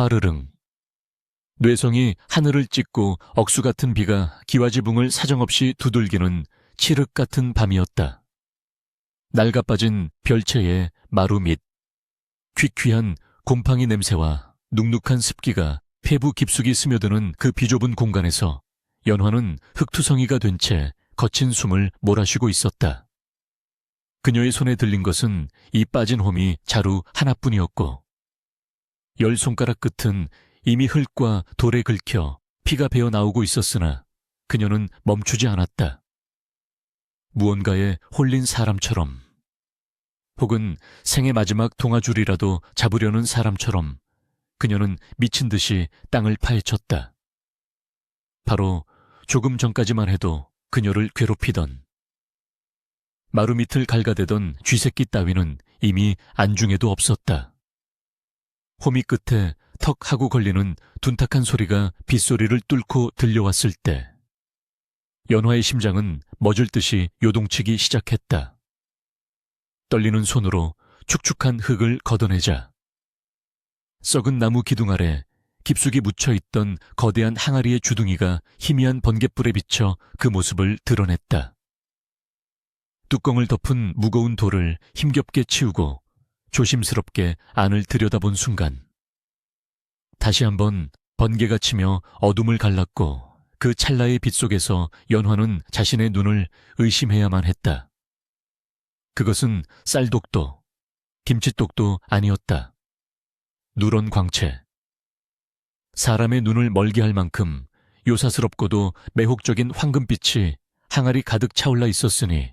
화르릉. 뇌성이 하늘을 찢고 억수 같은 비가 기와지붕을 사정없이 두들기는 칠흑 같은 밤이었다. 낡아빠진 별채의 마루 밑, 퀴퀴한 곰팡이 냄새와 눅눅한 습기가 폐부 깊숙이 스며드는 그 비좁은 공간에서 연화는 흙투성이가 된 채 거친 숨을 몰아쉬고 있었다. 그녀의 손에 들린 것은 이 빠진 홈이 자루 하나뿐이었고, 열 손가락 끝은 이미 흙과 돌에 긁혀 피가 배어 나오고 있었으나 그녀는 멈추지 않았다. 무언가에 홀린 사람처럼, 혹은 생의 마지막 동아줄이라도 잡으려는 사람처럼 그녀는 미친 듯이 땅을 파헤쳤다. 바로 조금 전까지만 해도 그녀를 괴롭히던, 마루 밑을 갈가대던 쥐새끼 따위는 이미 안중에도 없었다. 호미 끝에 턱 하고 걸리는 둔탁한 소리가 빗소리를 뚫고 들려왔을 때 연화의 심장은 멎을 듯이 요동치기 시작했다. 떨리는 손으로 축축한 흙을 걷어내자 썩은 나무 기둥 아래 깊숙이 묻혀있던 거대한 항아리의 주둥이가 희미한 번갯불에 비쳐 그 모습을 드러냈다. 뚜껑을 덮은 무거운 돌을 힘겹게 치우고 조심스럽게 안을 들여다본 순간 다시 한번 번개가 치며 어둠을 갈랐고 그 찰나의 빛 속에서 연화는 자신의 눈을 의심해야만 했다. 그것은 쌀독도 김치독도 아니었다. 누런 광채. 사람의 눈을 멀게 할 만큼 요사스럽고도 매혹적인 황금빛이 항아리 가득 차올라 있었으니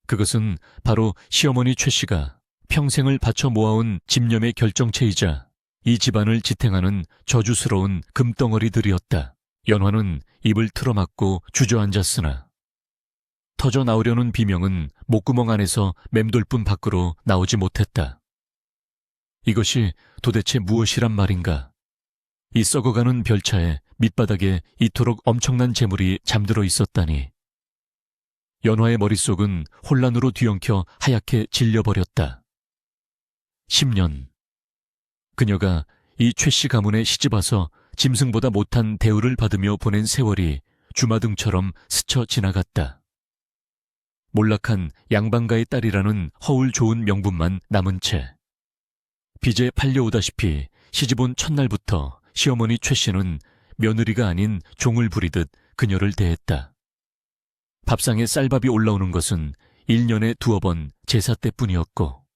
그것은 바로 시어머니 최 씨가 평생을 바쳐 모아온 집념의 결정체이자 이 집안을 지탱하는 저주스러운 금덩어리들이었다. 연화는 입을 틀어막고 주저앉았으나 터져 나오려는 비명은 목구멍 안에서 맴돌뿐 밖으로 나오지 못했다. 이것이 도대체 무엇이란 말인가? 이 썩어가는 별차에 밑바닥에 이토록 엄청난 재물이 잠들어 있었다니. 연화의 머릿속은 혼란으로 뒤엉켜 하얗게 질려버렸다. 10년. 그녀가 이 최 씨 가문에 시집와서 짐승보다 못한 대우를 받으며 보낸 세월이 주마등처럼 스쳐 지나갔다. 몰락한 양반가의 딸이라는 허울 좋은 명분만 남은 채 빚에 팔려오다시피 시집온 첫날부터 시어머니 최 씨는 며느리가 아닌 종을 부리듯 그녀를 대했다. 밥상에 쌀밥이 올라오는 것은 1년에 두어 번 제사 때뿐이었고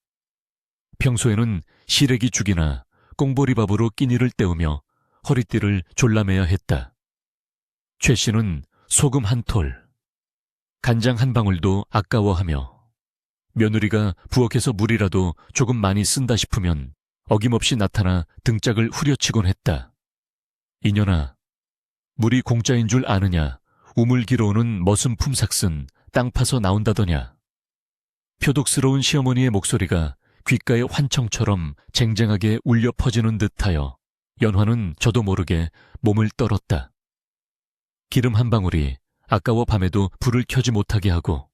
평소에는 시래기 죽이나 꽁보리밥으로 끼니를 때우며 허리띠를 졸라매야 했다. 최 씨는 소금 한 톨, 간장 한 방울도 아까워하며 며느리가 부엌에서 물이라도 조금 많이 쓴다 싶으면 어김없이 나타나 등짝을 후려치곤 했다. 이년아, 물이 공짜인 줄 아느냐? 우물 길어오는 머슴 품삯은 땅 파서 나온다더냐. 표독스러운 시어머니의 목소리가 귓가의 환청처럼 쟁쟁하게 울려 퍼지는 듯하여 연화는 저도 모르게 몸을 떨었다. 기름 한 방울이 아까워 밤에도 불을 켜지 못하게 하고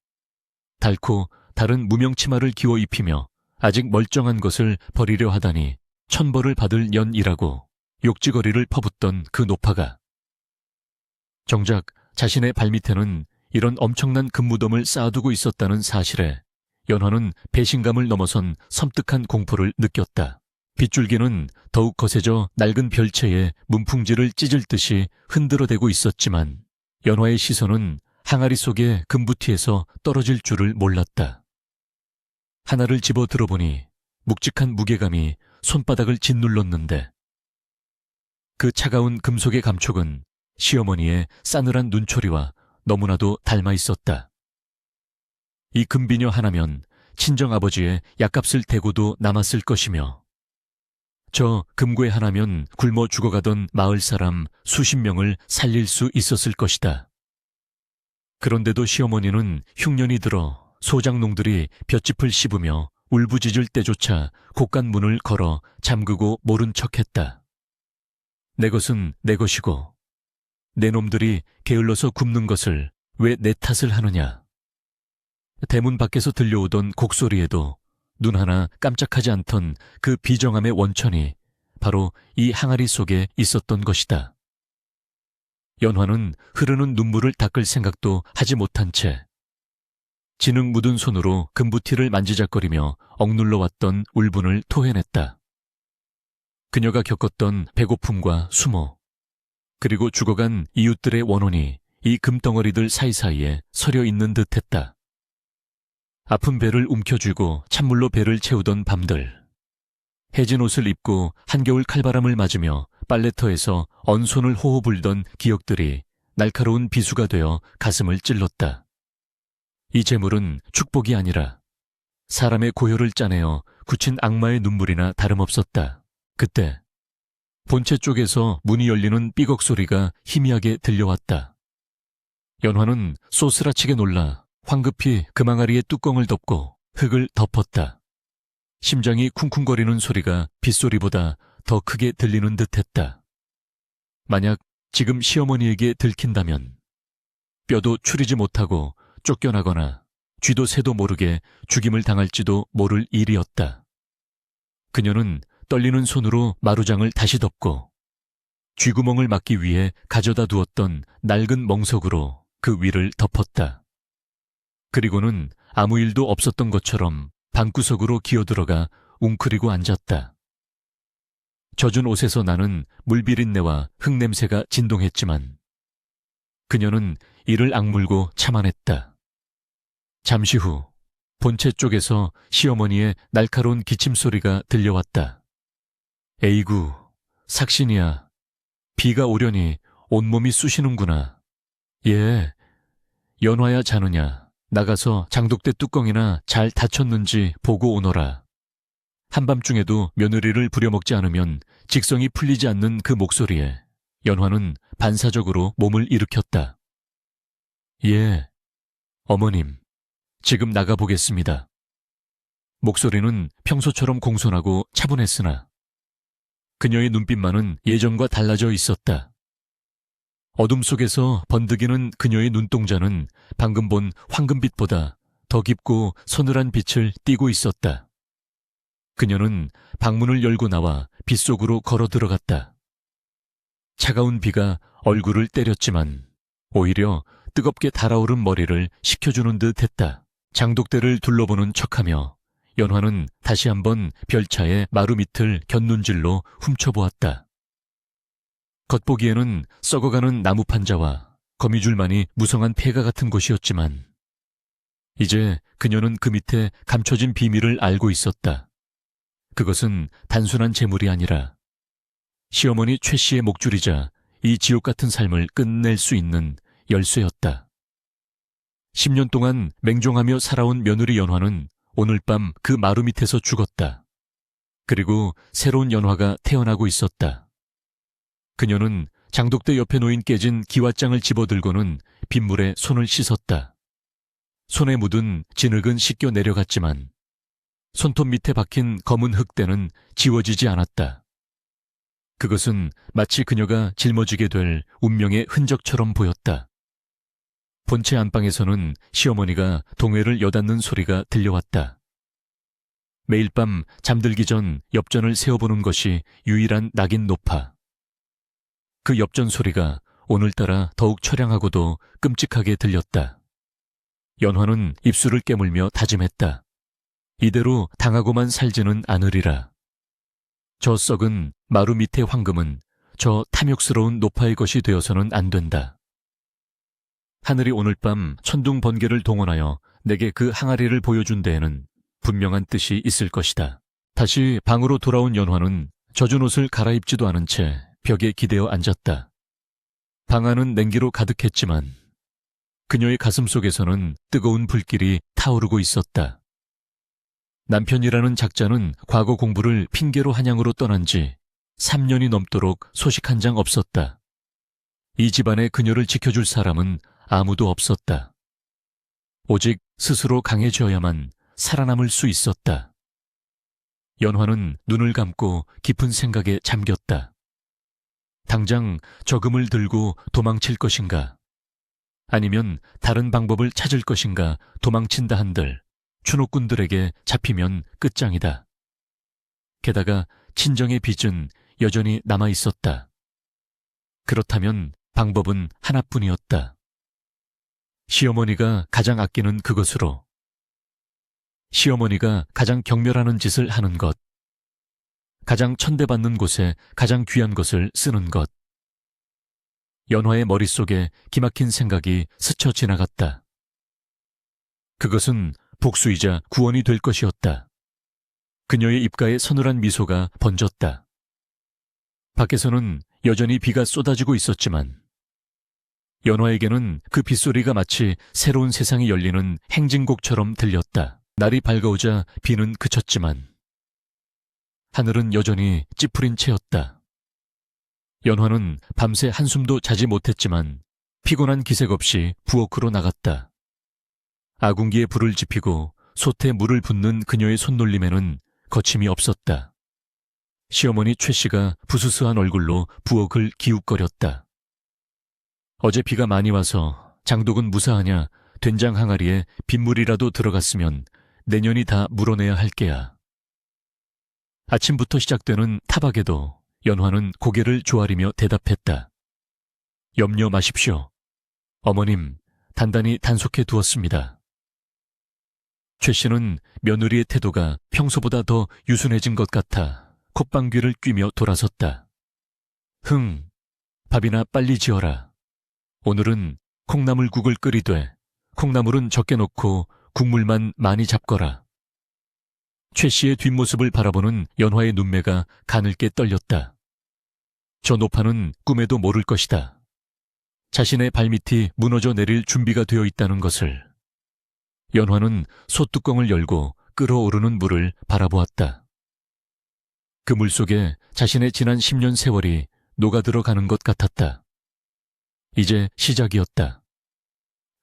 닳고 다른 무명치마를 기워 입히며 아직 멀쩡한 것을 버리려 하다니 천벌을 받을 년이라고 욕지거리를 퍼붓던 그 노파가 정작 자신의 발밑에는 이런 엄청난 금무덤을 쌓아두고 있었다는 사실에 연화는 배신감을 넘어선 섬뜩한 공포를 느꼈다. 빗줄기는 더욱 거세져 낡은 별채에 문풍지를 찢을 듯이 흔들어대고 있었지만 연화의 시선은 항아리 속의 금부티에서 떨어질 줄을 몰랐다. 하나를 집어 들어보니 묵직한 무게감이 손바닥을 짓눌렀는데 그 차가운 금속의 감촉은 시어머니의 싸늘한 눈초리와 너무나도 닮아 있었다. 이 금비녀 하나면 친정아버지의 약값을 대고도 남았을 것이며 저 금괴 하나면 굶어 죽어가던 마을 사람 수십 명을 살릴 수 있었을 것이다. 그런데도 시어머니는 흉년이 들어 소장농들이 볏짚을 씹으며 울부짖을 때조차 곳간문을 걸어 잠그고 모른 척했다. 내 것은 내 것이고 내 놈들이 게을러서 굶는 것을 왜 내 탓을 하느냐. 대문 밖에서 들려오던 곡소리에도 눈 하나 깜짝하지 않던 그 비정함의 원천이 바로 이 항아리 속에 있었던 것이다. 연화는 흐르는 눈물을 닦을 생각도 하지 못한 채 진흙 묻은 손으로 금부티를 만지작거리며 억눌러 왔던 울분을 토해냈다. 그녀가 겪었던 배고픔과 수모, 그리고 죽어간 이웃들의 원혼이 이 금덩어리들 사이사이에 서려 있는 듯했다. 아픈 배를 움켜쥐고 찬물로 배를 채우던 밤들, 해진 옷을 입고 한겨울 칼바람을 맞으며 빨래터에서 언손을 호호 불던 기억들이 날카로운 비수가 되어 가슴을 찔렀다. 이 재물은 축복이 아니라 사람의 고혈을 짜내어 굳힌 악마의 눈물이나 다름없었다. 그때 본체 쪽에서 문이 열리는 삐걱 소리가 희미하게 들려왔다. 연화는 쏘스라치게 놀라 황급히 금항아리의 뚜껑을 덮고 흙을 덮었다. 심장이 쿵쿵거리는 소리가 빗소리보다 더 크게 들리는 듯했다. 만약 지금 시어머니에게 들킨다면 뼈도 추리지 못하고 쫓겨나거나 쥐도 새도 모르게 죽임을 당할지도 모를 일이었다. 그녀는 떨리는 손으로 마루장을 다시 덮고 쥐구멍을 막기 위해 가져다 두었던 낡은 멍석으로 그 위를 덮었다. 그리고는 아무 일도 없었던 것처럼 방구석으로 기어들어가 웅크리고 앉았다. 젖은 옷에서 나는 물비린내와 흙냄새가 진동했지만 그녀는 이를 악물고 참아냈다. 잠시 후 본체 쪽에서 시어머니의 날카로운 기침소리가 들려왔다. 에이구, 삭신이야. 비가 오려니 온몸이 쑤시는구나. 예, 연화야 자느냐. 나가서 장독대 뚜껑이나 잘 닫혔는지 보고 오너라. 한밤중에도 며느리를 부려먹지 않으면 직성이 풀리지 않는 그 목소리에 연화는 반사적으로 몸을 일으켰다. 예, 어머님, 지금 나가보겠습니다. 목소리는 평소처럼 공손하고 차분했으나 그녀의 눈빛만은 예전과 달라져 있었다. 어둠 속에서 번득이는 그녀의 눈동자는 방금 본 황금빛보다 더 깊고 서늘한 빛을 띠고 있었다. 그녀는 방문을 열고 나와 빛 속으로 걸어 들어갔다. 차가운 비가 얼굴을 때렸지만 오히려 뜨겁게 달아오른 머리를 식혀주는 듯 했다. 장독대를 둘러보는 척하며 연화는 다시 한번 별차의 마루 밑을 곁눈질로 훔쳐보았다. 겉보기에는 썩어가는 나무 판자와 거미줄만이 무성한 폐가 같은 곳이었지만 이제 그녀는 그 밑에 감춰진 비밀을 알고 있었다. 그것은 단순한 재물이 아니라 시어머니 최 씨의 목줄이자 이 지옥 같은 삶을 끝낼 수 있는 열쇠였다. 10년 동안 맹종하며 살아온 며느리 연화는 오늘 밤 그 마루 밑에서 죽었다. 그리고 새로운 연화가 태어나고 있었다. 그녀는 장독대 옆에 놓인 깨진 기왓장을 집어들고는 빗물에 손을 씻었다. 손에 묻은 진흙은 씻겨 내려갔지만 손톱 밑에 박힌 검은 흙대는 지워지지 않았다. 그것은 마치 그녀가 짊어지게 될 운명의 흔적처럼 보였다. 본체 안방에서는 시어머니가 동회를 여닫는 소리가 들려왔다. 매일 밤 잠들기 전 엽전을 세어보는 것이 유일한 낙인 노파. 그 엽전 소리가 오늘따라 더욱 처량하고도 끔찍하게 들렸다. 연화는 입술을 깨물며 다짐했다. 이대로 당하고만 살지는 않으리라. 저 썩은 마루 밑의 황금은 저 탐욕스러운 노파의 것이 되어서는 안 된다. 하늘이 오늘 밤 천둥 번개를 동원하여 내게 그 항아리를 보여준 데에는 분명한 뜻이 있을 것이다. 다시 방으로 돌아온 연화는 젖은 옷을 갈아입지도 않은 채 벽에 기대어 앉았다. 방 안은 냉기로 가득했지만 그녀의 가슴 속에서는 뜨거운 불길이 타오르고 있었다. 남편이라는 작자는 과거 공부를 핑계로 한양으로 떠난 지 3년이 넘도록 소식 한 장 없었다. 이 집안에 그녀를 지켜줄 사람은 아무도 없었다. 오직 스스로 강해져야만 살아남을 수 있었다. 연화는 눈을 감고 깊은 생각에 잠겼다. 당장 저금을 들고 도망칠 것인가? 아니면 다른 방법을 찾을 것인가? 도망친다 한들 추노꾼들에게 잡히면 끝장이다. 게다가 친정의 빚은 여전히 남아 있었다. 그렇다면 방법은 하나뿐이었다. 시어머니가 가장 아끼는 그것으로, 시어머니가 가장 경멸하는 짓을 하는 것, 가장 천대받는 곳에 가장 귀한 것을 쓰는 것. 연화의 머릿속에 기막힌 생각이 스쳐 지나갔다. 그것은 복수이자 구원이 될 것이었다. 그녀의 입가에 서늘한 미소가 번졌다. 밖에서는 여전히 비가 쏟아지고 있었지만 연화에게는 그 빗소리가 마치 새로운 세상이 열리는 행진곡처럼 들렸다. 날이 밝아오자 비는 그쳤지만 하늘은 여전히 찌푸린 채였다. 연화는 밤새 한숨도 자지 못했지만 피곤한 기색 없이 부엌으로 나갔다. 아궁기에 불을 지피고 솥에 물을 붓는 그녀의 손놀림에는 거침이 없었다. 시어머니 최 씨가 부스스한 얼굴로 부엌을 기웃거렸다. 어제 비가 많이 와서 장독은 무사하냐, 된장 항아리에 빗물이라도 들어갔으면 내년이 다 물어내야 할 게야. 아침부터 시작되는 타박에도 연화는 고개를 조아리며 대답했다. 염려 마십시오. 어머님, 단단히 단속해 두었습니다. 최 씨는 며느리의 태도가 평소보다 더 유순해진 것 같아 콧방귀를 뀌며 돌아섰다. 흥, 밥이나 빨리 지어라. 오늘은 콩나물국을 끓이되 콩나물은 적게 넣고 국물만 많이 잡거라. 최 씨의 뒷모습을 바라보는 연화의 눈매가 가늘게 떨렸다. 저 노파는 꿈에도 모를 것이다. 자신의 발밑이 무너져 내릴 준비가 되어 있다는 것을. 연화는 솥뚜껑을 열고 끓어오르는 물을 바라보았다. 그 물 속에 자신의 지난 10년 세월이 녹아들어가는 것 같았다. 이제 시작이었다.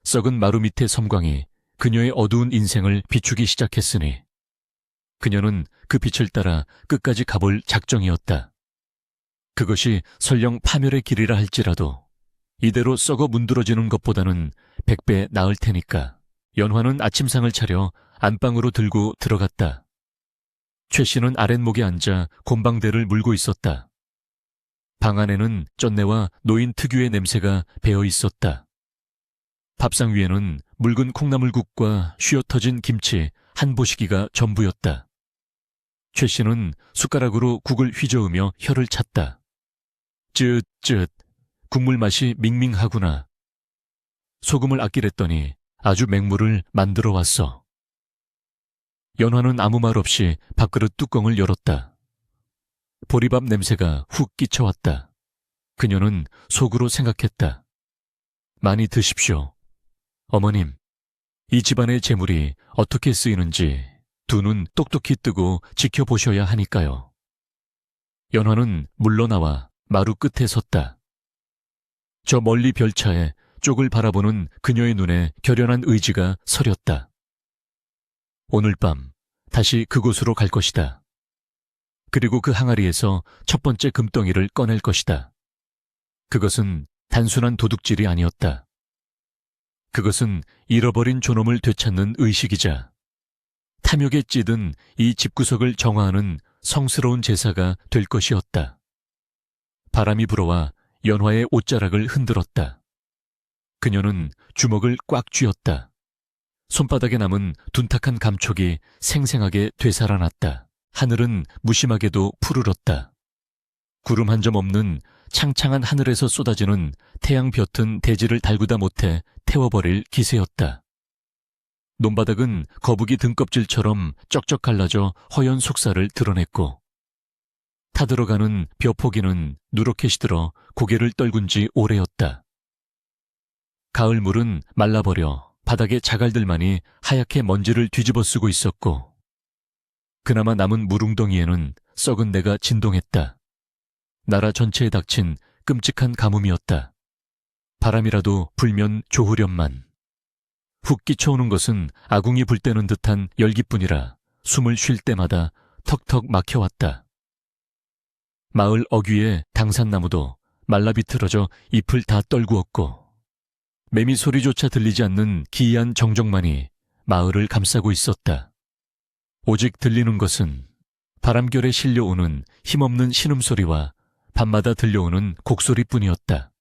썩은 마루 밑의 섬광이 그녀의 어두운 인생을 비추기 시작했으니 그녀는 그 빛을 따라 끝까지 가볼 작정이었다. 그것이 설령 파멸의 길이라 할지라도 이대로 썩어 문드러지는 것보다는 100배 나을 테니까. 연화는 아침상을 차려 안방으로 들고 들어갔다. 최 씨는 아랫목에 앉아 곰방대를 물고 있었다. 방 안에는 쩐내와 노인 특유의 냄새가 배어 있었다. 밥상 위에는 묽은 콩나물국과 쉬어터진 김치 한 보시기가 전부였다. 최 씨는 숟가락으로 국을 휘저으며 혀를 찼다. 쯧쯧, 국물 맛이 밍밍하구나. 소금을 아끼랬더니 아주 맹물을 만들어 왔어. 연화는 아무 말 없이 밥그릇 뚜껑을 열었다. 보리밥 냄새가 훅 끼쳐왔다. 그녀는 속으로 생각했다. 많이 드십시오. 어머님, 이 집안의 재물이 어떻게 쓰이는지 두 눈 똑똑히 뜨고 지켜보셔야 하니까요. 연화는 물러나와 마루 끝에 섰다. 저 멀리 별차에 쪽을 바라보는 그녀의 눈에 결연한 의지가 서렸다. 오늘 밤 다시 그곳으로 갈 것이다. 그리고 그 항아리에서 첫 번째 금덩이를 꺼낼 것이다. 그것은 단순한 도둑질이 아니었다. 그것은 잃어버린 존엄을 되찾는 의식이자 탐욕에 찌든 이 집구석을 정화하는 성스러운 제사가 될 것이었다. 바람이 불어와 연화의 옷자락을 흔들었다. 그녀는 주먹을 꽉 쥐었다. 손바닥에 남은 둔탁한 감촉이 생생하게 되살아났다. 하늘은 무심하게도 푸르렀다. 구름 한 점 없는 창창한 하늘에서 쏟아지는 태양 볕은 대지를 달구다 못해 태워버릴 기세였다. 논바닥은 거북이 등껍질처럼 쩍쩍 갈라져 허연 속살을 드러냈고 타들어가는 벼포기는 누렇게 시들어 고개를 떨군 지 오래였다. 가을물은 말라버려 바닥의 자갈들만이 하얗게 먼지를 뒤집어 쓰고 있었고 그나마 남은 물웅덩이에는 썩은 내가 진동했다. 나라 전체에 닥친 끔찍한 가뭄이었다. 바람이라도 불면 좋으련만. 훅 끼쳐오는 것은 아궁이 불 때는 듯한 열기뿐이라 숨을 쉴 때마다 턱턱 막혀왔다. 마을 어귀의 당산나무도 말라 비틀어져 잎을 다 떨구었고 매미 소리조차 들리지 않는 기이한 정적만이 마을을 감싸고 있었다. 오직 들리는 것은 바람결에 실려오는 힘없는 신음소리와 밤마다 들려오는 곡소리뿐이었다.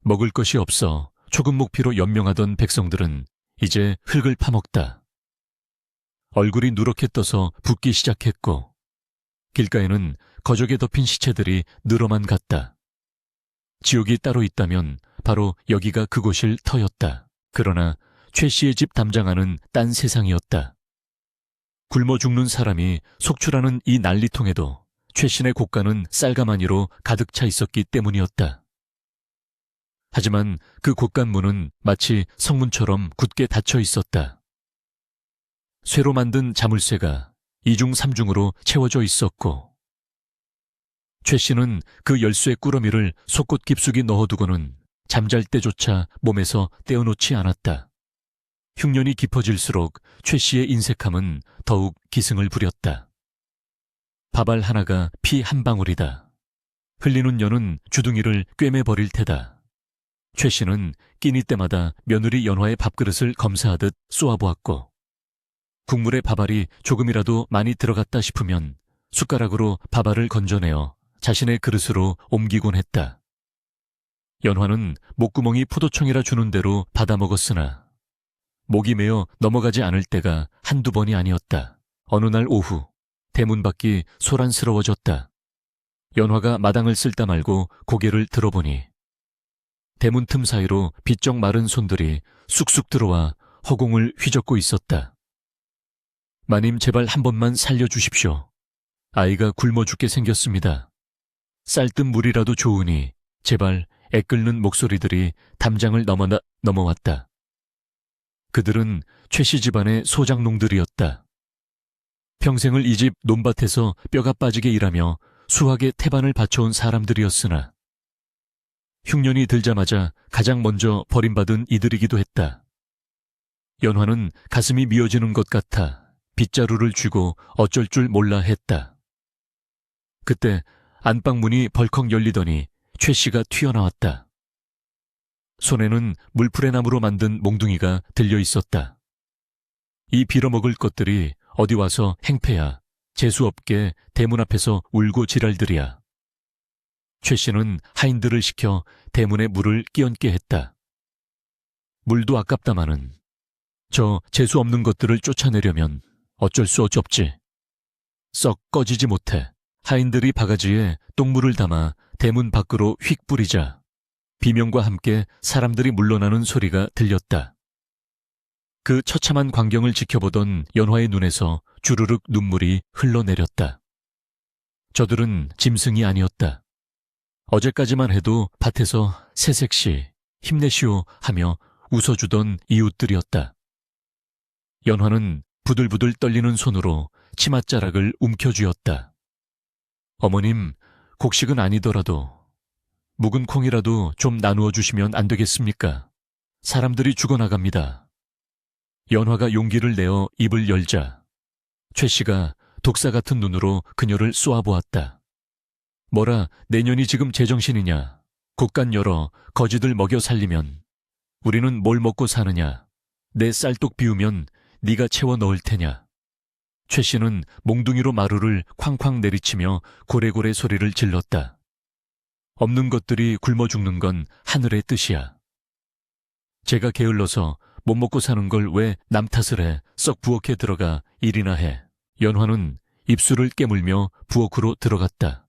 먹을 것이 없어 초금목피로 연명하던 백성들은 이제 흙을 파먹다. 얼굴이 누렇게 떠서 붓기 시작했고 길가에는 거적에 덮인 시체들이 늘어만 갔다. 지옥이 따로 있다면 바로 여기가 그곳일 터였다. 그러나 최 씨의 집 담장하는 딴 세상이었다. 굶어 죽는 사람이 속출하는 이 난리통에도 최신의 곡간은 쌀가마니로 가득 차 있었기 때문이었다. 하지만 그 곡간 문은 마치 성문처럼 굳게 닫혀 있었다. 쇠로 만든 자물쇠가 2중 3중으로 채워져 있었고 최 씨는 그 열쇠 꾸러미를 속옷 깊숙이 넣어두고는 잠잘 때조차 몸에서 떼어놓지 않았다. 흉년이 깊어질수록 최 씨의 인색함은 더욱 기승을 부렸다. 밥알 하나가 피 한 방울이다. 흘리는 년은 주둥이를 꿰매버릴 테다. 최 씨는 끼니 때마다 며느리 연화의 밥그릇을 검사하듯 쏘아보았고 국물에 밥알이 조금이라도 많이 들어갔다 싶으면 숟가락으로 밥알을 건져내어 자신의 그릇으로 옮기곤 했다. 연화는 목구멍이 포도청이라 주는 대로 받아먹었으나 목이 메어 넘어가지 않을 때가 한두 번이 아니었다. 어느 날 오후 대문 밖이 소란스러워졌다. 연화가 마당을 쓸다 말고 고개를 들어보니 대문 틈 사이로 비쩍 마른 손들이 쑥쑥 들어와 허공을 휘젓고 있었다. 마님 제발 한 번만 살려주십시오. 아이가 굶어 죽게 생겼습니다. 쌀뜨 물이라도 좋으니 제발 애끓는 목소리들이 담장을 넘어왔다. 그들은 최 씨 집안의 소장농들이었다. 평생을 이 집 논밭에서 뼈가 빠지게 일하며 수학의 태반을 바쳐온 사람들이었으나 흉년이 들자마자 가장 먼저 버림받은 이들이기도 했다. 연화는 가슴이 미어지는 것 같아 빗자루를 쥐고 어쩔 줄 몰라 했다. 그때 안방문이 벌컥 열리더니 최 씨가 튀어나왔다. 손에는 물풀의 나무로 만든 몽둥이가 들려 있었다. 이 빌어먹을 것들이 어디 와서 행패야, 재수없게 대문 앞에서 울고 지랄들이야. 최 씨는 하인들을 시켜 대문에 물을 끼얹게 했다. 물도 아깝다마는 저 재수없는 것들을 쫓아내려면 어쩔 수 없지. 썩 꺼지지 못해 하인들이 바가지에 똥물을 담아 대문 밖으로 휙 뿌리자 비명과 함께 사람들이 물러나는 소리가 들렸다. 그 처참한 광경을 지켜보던 연화의 눈에서 주르륵 눈물이 흘러내렸다. 저들은 짐승이 아니었다. 어제까지만 해도 밭에서 새색시 힘내시오 하며 웃어주던 이웃들이었다. 연화는 부들부들 떨리는 손으로 치맛자락을 움켜쥐었다. 어머님, 곡식은 아니더라도 묵은 콩이라도 좀 나누어 주시면 안 되겠습니까? 사람들이 죽어나갑니다. 연화가 용기를 내어 입을 열자 최 씨가 독사 같은 눈으로 그녀를 쏘아보았다. 뭐라 내년이 지금 제정신이냐. 곡간 열어 거지들 먹여 살리면 우리는 뭘 먹고 사느냐. 내 쌀독 비우면 네가 채워 넣을 테냐. 최 씨는 몽둥이로 마루를 쾅쾅 내리치며 고래고래 소리를 질렀다. 없는 것들이 굶어 죽는 건 하늘의 뜻이야. 제가 게을러서 못 먹고 사는 걸 왜 남 탓을 해. 썩 부엌에 들어가 일이나 해. 연화는 입술을 깨물며 부엌으로 들어갔다.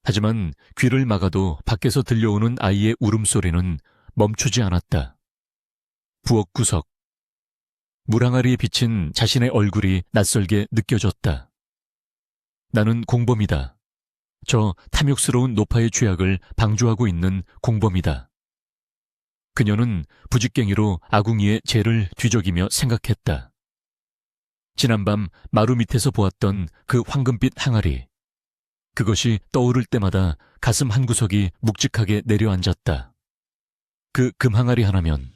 하지만 귀를 막아도 밖에서 들려오는 아이의 울음소리는 멈추지 않았다. 부엌 구석. 물항아리에 비친 자신의 얼굴이 낯설게 느껴졌다. 나는 공범이다. 저 탐욕스러운 노파의 죄악을 방조하고 있는 공범이다. 그녀는 부직갱이로 아궁이의 죄를 뒤적이며 생각했다. 지난밤 마루 밑에서 보았던 그 황금빛 항아리. 그것이 떠오를 때마다 가슴 한구석이 묵직하게 내려앉았다. 그 금항아리 하나면,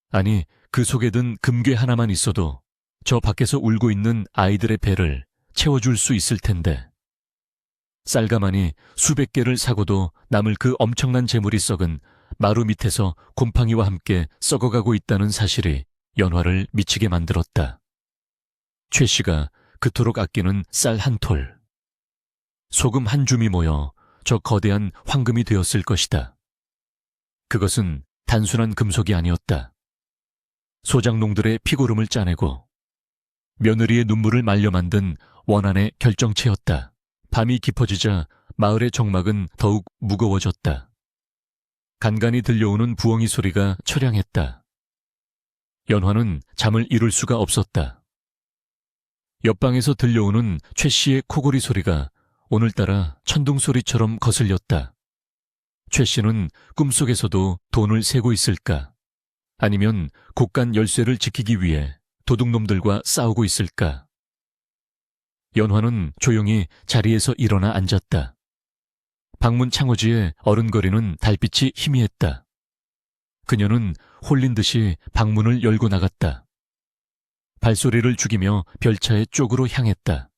아니 그 속에 든 금괴 하나만 있어도 저 밖에서 울고 있는 아이들의 배를 채워줄 수 있을 텐데. 쌀가마니 수백 개를 사고도 남을 그 엄청난 재물이 썩은 마루 밑에서 곰팡이와 함께 썩어가고 있다는 사실이 연화를 미치게 만들었다. 최 씨가 그토록 아끼는 쌀 한 톨. 소금 한 줌이 모여 저 거대한 황금이 되었을 것이다. 그것은 단순한 금속이 아니었다. 소장농들의 피고름을 짜내고 며느리의 눈물을 말려 만든 원한의 결정체였다. 밤이 깊어지자 마을의 정막은 더욱 무거워졌다. 간간히 들려오는 부엉이 소리가 처량했다. 연화는 잠을 이룰 수가 없었다. 옆방에서 들려오는 최 씨의 코골이 소리가 오늘따라 천둥 소리처럼 거슬렸다. 최 씨는 꿈속에서도 돈을 세고 있을까? 아니면 곳간 열쇠를 지키기 위해 도둑놈들과 싸우고 있을까? 연화는 조용히 자리에서 일어나 앉았다. 방문 창호지에 어른거리는 달빛이 희미했다. 그녀는 홀린 듯이 방문을 열고 나갔다. 발소리를 죽이며 별차의 쪽으로 향했다.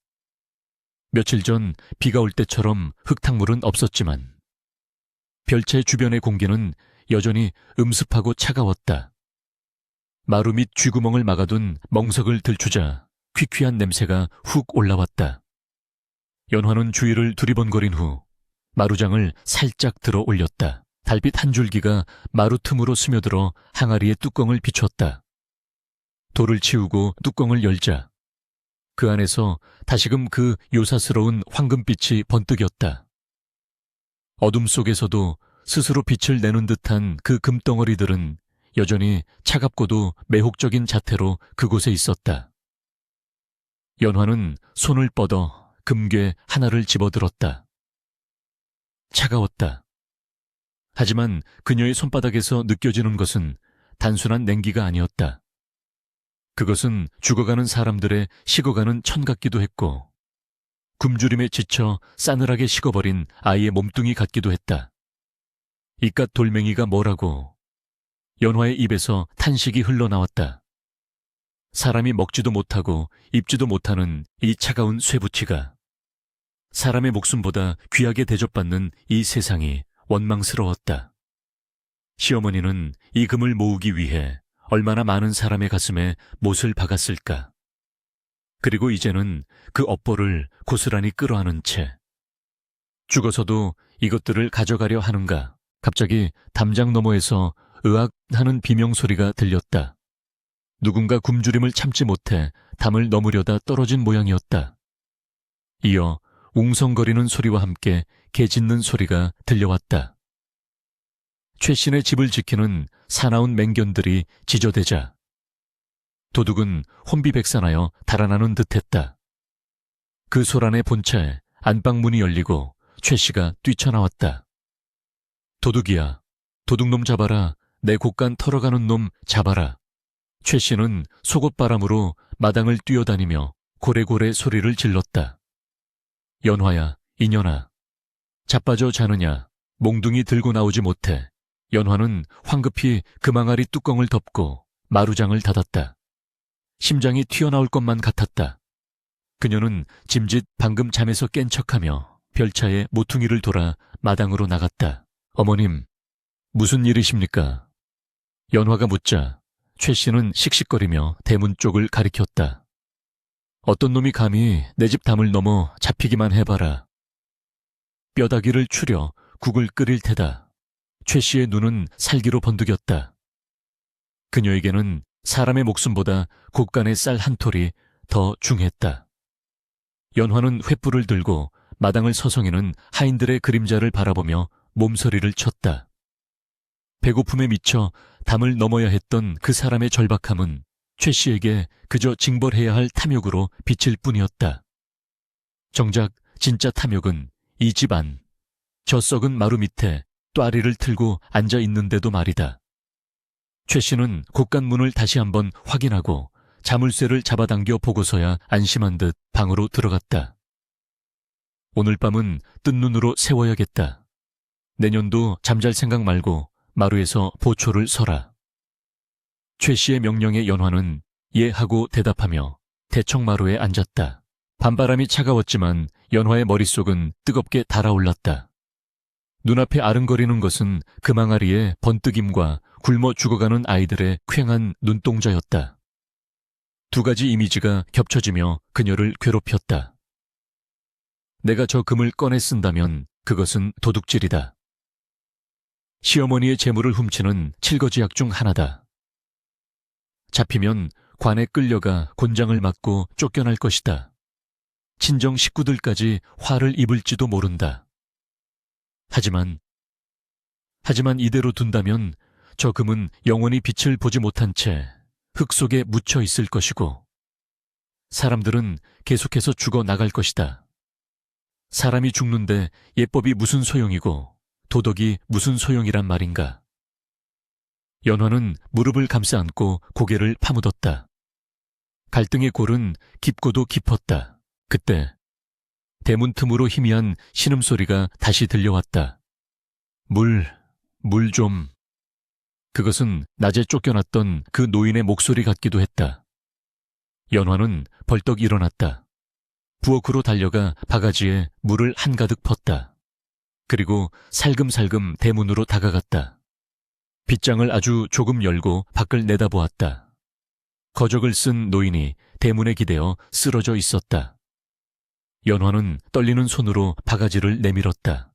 며칠 전 비가 올 때처럼 흙탕물은 없었지만 별채 주변의 공기는 여전히 음습하고 차가웠다. 마루 밑 쥐구멍을 막아둔 멍석을 들추자 퀴퀴한 냄새가 훅 올라왔다. 연화는 주위를 두리번거린 후 마루장을 살짝 들어 올렸다. 달빛 한 줄기가 마루 틈으로 스며들어 항아리의 뚜껑을 비췄다. 돌을 치우고 뚜껑을 열자 그 안에서 다시금 그 요사스러운 황금빛이 번뜩였다. 어둠 속에서도 스스로 빛을 내는 듯한 그 금덩어리들은 여전히 차갑고도 매혹적인 자태로 그곳에 있었다. 연화는 손을 뻗어 금괴 하나를 집어들었다. 차가웠다. 하지만 그녀의 손바닥에서 느껴지는 것은 단순한 냉기가 아니었다. 그것은 죽어가는 사람들의 식어가는 천 같기도 했고 굶주림에 지쳐 싸늘하게 식어버린 아이의 몸뚱이 같기도 했다. 이깟 돌멩이가 뭐라고. 연화의 입에서 탄식이 흘러나왔다. 사람이 먹지도 못하고 입지도 못하는 이 차가운 쇠붙이가 사람의 목숨보다 귀하게 대접받는 이 세상이 원망스러웠다. 시어머니는 이 금을 모으기 위해 얼마나 많은 사람의 가슴에 못을 박았을까. 그리고 이제는 그 업보를 고스란히 끌어안은 채 죽어서도 이것들을 가져가려 하는가. 갑자기 담장 너머에서 으악 하는 비명소리가 들렸다. 누군가 굶주림을 참지 못해 담을 넘으려다 떨어진 모양이었다. 이어 웅성거리는 소리와 함께 개 짖는 소리가 들려왔다. 최신의 집을 지키는 사나운 맹견들이 지저대자 도둑은 혼비백산하여 달아나는 듯했다. 그 소란의 본체에 안방문이 열리고 최 씨가 뛰쳐나왔다. 도둑이야. 도둑놈 잡아라. 내 곳간 털어가는 놈 잡아라. 최 씨는 속옷바람으로 마당을 뛰어다니며 고래고래 소리를 질렀다. 연화야, 이년아. 자빠져 자느냐. 몽둥이 들고 나오지 못해. 연화는 황급히 금항아리 뚜껑을 덮고 마루장을 닫았다. 심장이 튀어나올 것만 같았다. 그녀는 짐짓 방금 잠에서 깬 척하며 별차에 모퉁이를 돌아 마당으로 나갔다. 어머님, 무슨 일이십니까? 연화가 묻자 최 씨는 씩씩거리며 대문 쪽을 가리켰다. 어떤 놈이 감히 내 집 담을 넘어 잡히기만 해봐라. 뼈다귀를 추려 국을 끓일 테다. 최 씨의 눈은 살기로 번득였다. 그녀에게는 사람의 목숨보다 곳간의 쌀 한 톨이 더 중했다. 연화는 횃불을 들고 마당을 서성이는 하인들의 그림자를 바라보며 몸서리를 쳤다. 배고픔에 미쳐 담을 넘어야 했던 그 사람의 절박함은 최 씨에게 그저 징벌해야 할 탐욕으로 비칠 뿐이었다. 정작 진짜 탐욕은 이 집 안, 저 썩은 마루 밑에 또아리를 틀고 앉아 있는데도 말이다. 최 씨는 곳간문을 다시 한번 확인하고 자물쇠를 잡아당겨 보고서야 안심한 듯 방으로 들어갔다. 오늘 밤은 뜬 눈으로 세워야겠다. 내년도 잠잘 생각 말고 마루에서 보초를 서라. 최 씨의 명령에 연화는 예 하고 대답하며 대청마루에 앉았다. 밤바람이 차가웠지만 연화의 머릿속은 뜨겁게 달아올랐다. 눈앞에 아른거리는 것은 금항아리의 번뜩임과 굶어 죽어가는 아이들의 퀭한 눈동자였다. 두 가지 이미지가 겹쳐지며 그녀를 괴롭혔다. 내가 저 금을 꺼내 쓴다면 그것은 도둑질이다. 시어머니의 재물을 훔치는 칠거지약 중 하나다. 잡히면 관에 끌려가 곤장을 맞고 쫓겨날 것이다. 친정 식구들까지 화를 입을지도 모른다. 하지만 이대로 둔다면 저 금은 영원히 빛을 보지 못한 채 흙 속에 묻혀 있을 것이고 사람들은 계속해서 죽어 나갈 것이다. 사람이 죽는데 예법이 무슨 소용이고 도덕이 무슨 소용이란 말인가. 연화는 무릎을 감싸 안고 고개를 파묻었다. 갈등의 골은 깊고도 깊었다. 그때 대문 틈으로 희미한 신음소리가 다시 들려왔다. 물 좀. 그것은 낮에 쫓겨났던 그 노인의 목소리 같기도 했다. 연화는 벌떡 일어났다. 부엌으로 달려가 바가지에 물을 한가득 펐다. 그리고 살금살금 대문으로 다가갔다. 빗장을 아주 조금 열고 밖을 내다보았다. 거적을 쓴 노인이 대문에 기대어 쓰러져 있었다. 연화는 떨리는 손으로 바가지를 내밀었다.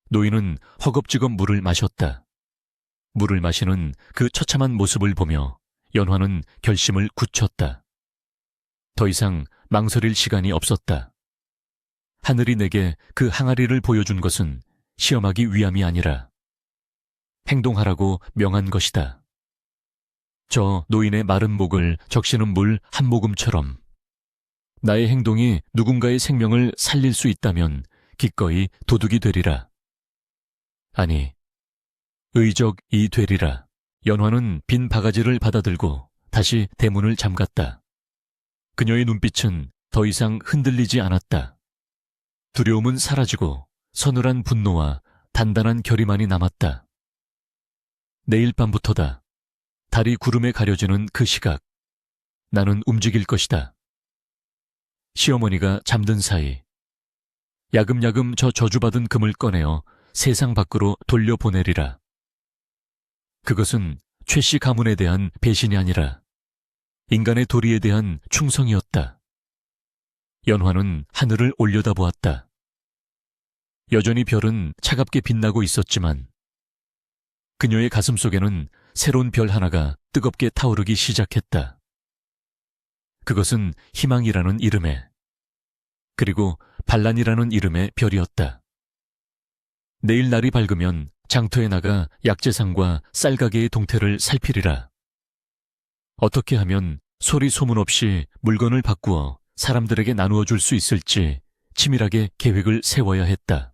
노인은 허겁지겁 물을 마셨다. 물을 마시는 그 처참한 모습을 보며 연화는 결심을 굳혔다. 더 이상 망설일 시간이 없었다. 하늘이 내게 그 항아리를 보여준 것은 시험하기 위함이 아니라 행동하라고 명한 것이다. 저 노인의 마른 목을 적시는 물 한 모금처럼 나의 행동이 누군가의 생명을 살릴 수 있다면 기꺼이 도둑이 되리라. 아니, 의적이 되리라. 연화는 빈 바가지를 받아들고 다시 대문을 잠갔다. 그녀의 눈빛은 더 이상 흔들리지 않았다. 두려움은 사라지고 서늘한 분노와 단단한 결의만이 남았다. 내일 밤부터다. 달이 구름에 가려지는 그 시각. 나는 움직일 것이다. 시어머니가 잠든 사이 야금야금 저 저주받은 금을 꺼내어 세상 밖으로 돌려보내리라. 그것은 최 씨 가문에 대한 배신이 아니라 인간의 도리에 대한 충성이었다. 연화는 하늘을 올려다보았다. 여전히 별은 차갑게 빛나고 있었지만 그녀의 가슴 속에는 새로운 별 하나가 뜨겁게 타오르기 시작했다. 그것은 희망이라는 이름의, 그리고 반란이라는 이름의 별이었다. 내일 날이 밝으면 장터에 나가 약재상과 쌀가게의 동태를 살피리라. 어떻게 하면 소리 소문 없이 물건을 바꾸어 사람들에게 나누어 줄 수 있을지 치밀하게 계획을 세워야 했다.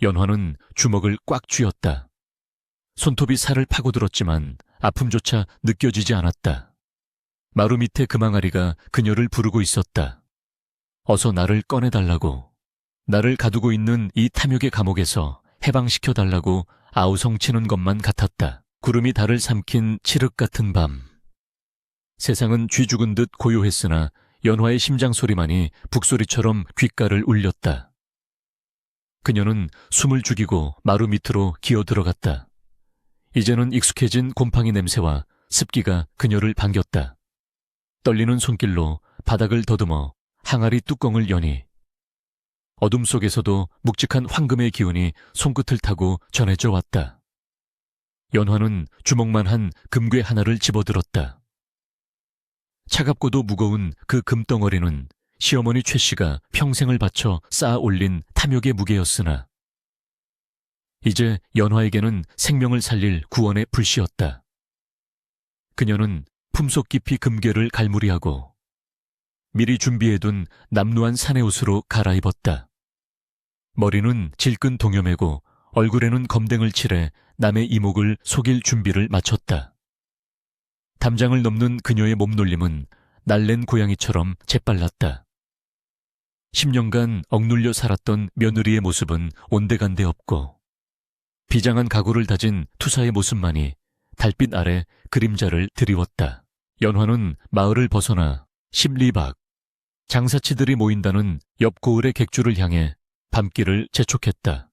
연화는 주먹을 꽉 쥐었다. 손톱이 살을 파고들었지만 아픔조차 느껴지지 않았다. 마루 밑에 금항아리가 그녀를 부르고 있었다. 어서 나를 꺼내달라고, 나를 가두고 있는 이 탐욕의 감옥에서 해방시켜달라고 아우성치는 것만 같았다. 구름이 달을 삼킨 칠흑 같은 밤. 세상은 쥐 죽은 듯 고요했으나 연화의 심장 소리만이 북소리처럼 귓가를 울렸다. 그녀는 숨을 죽이고 마루 밑으로 기어 들어갔다. 이제는 익숙해진 곰팡이 냄새와 습기가 그녀를 반겼다. 떨리는 손길로 바닥을 더듬어 항아리 뚜껑을 여니 어둠 속에서도 묵직한 황금의 기운이 손끝을 타고 전해져 왔다. 연화는 주먹만 한 금괴 하나를 집어들었다. 차갑고도 무거운 그 금덩어리는 시어머니 최 씨가 평생을 바쳐 쌓아 올린 탐욕의 무게였으나 이제 연화에게는 생명을 살릴 구원의 불씨였다. 그녀는 품속 깊이 금괴를 갈무리하고 미리 준비해둔 남루한 사내 옷으로 갈아입었다. 머리는 질끈 동여매고 얼굴에는 검댕을 칠해 남의 이목을 속일 준비를 마쳤다. 담장을 넘는 그녀의 몸놀림은 날랜 고양이처럼 재빨랐다. 10년간 억눌려 살았던 며느리의 모습은 온데간데 없고 비장한 각오를 다진 투사의 모습만이 달빛 아래 그림자를 드리웠다. 연화는 마을을 벗어나 10리 밖 장사치들이 모인다는 옆 고을의 객주를 향해 밤길을 재촉했다.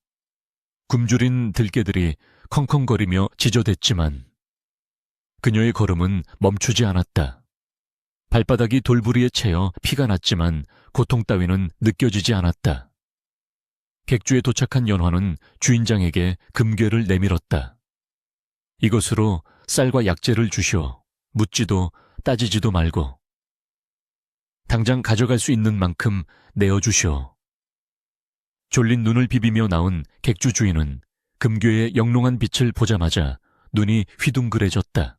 굶주린 들개들이 컹컹거리며 지저댔지만 그녀의 걸음은 멈추지 않았다. 발바닥이 돌부리에 채여 피가 났지만 고통 따위는 느껴지지 않았다. 객주에 도착한 연화는 주인장에게 금괴를 내밀었다. 이것으로 쌀과 약재를 주시오. 묻지도 따지지도 말고. 당장 가져갈 수 있는 만큼 내어주시오. 졸린 눈을 비비며 나온 객주 주인은 금괴의 영롱한 빛을 보자마자 눈이 휘둥그레졌다.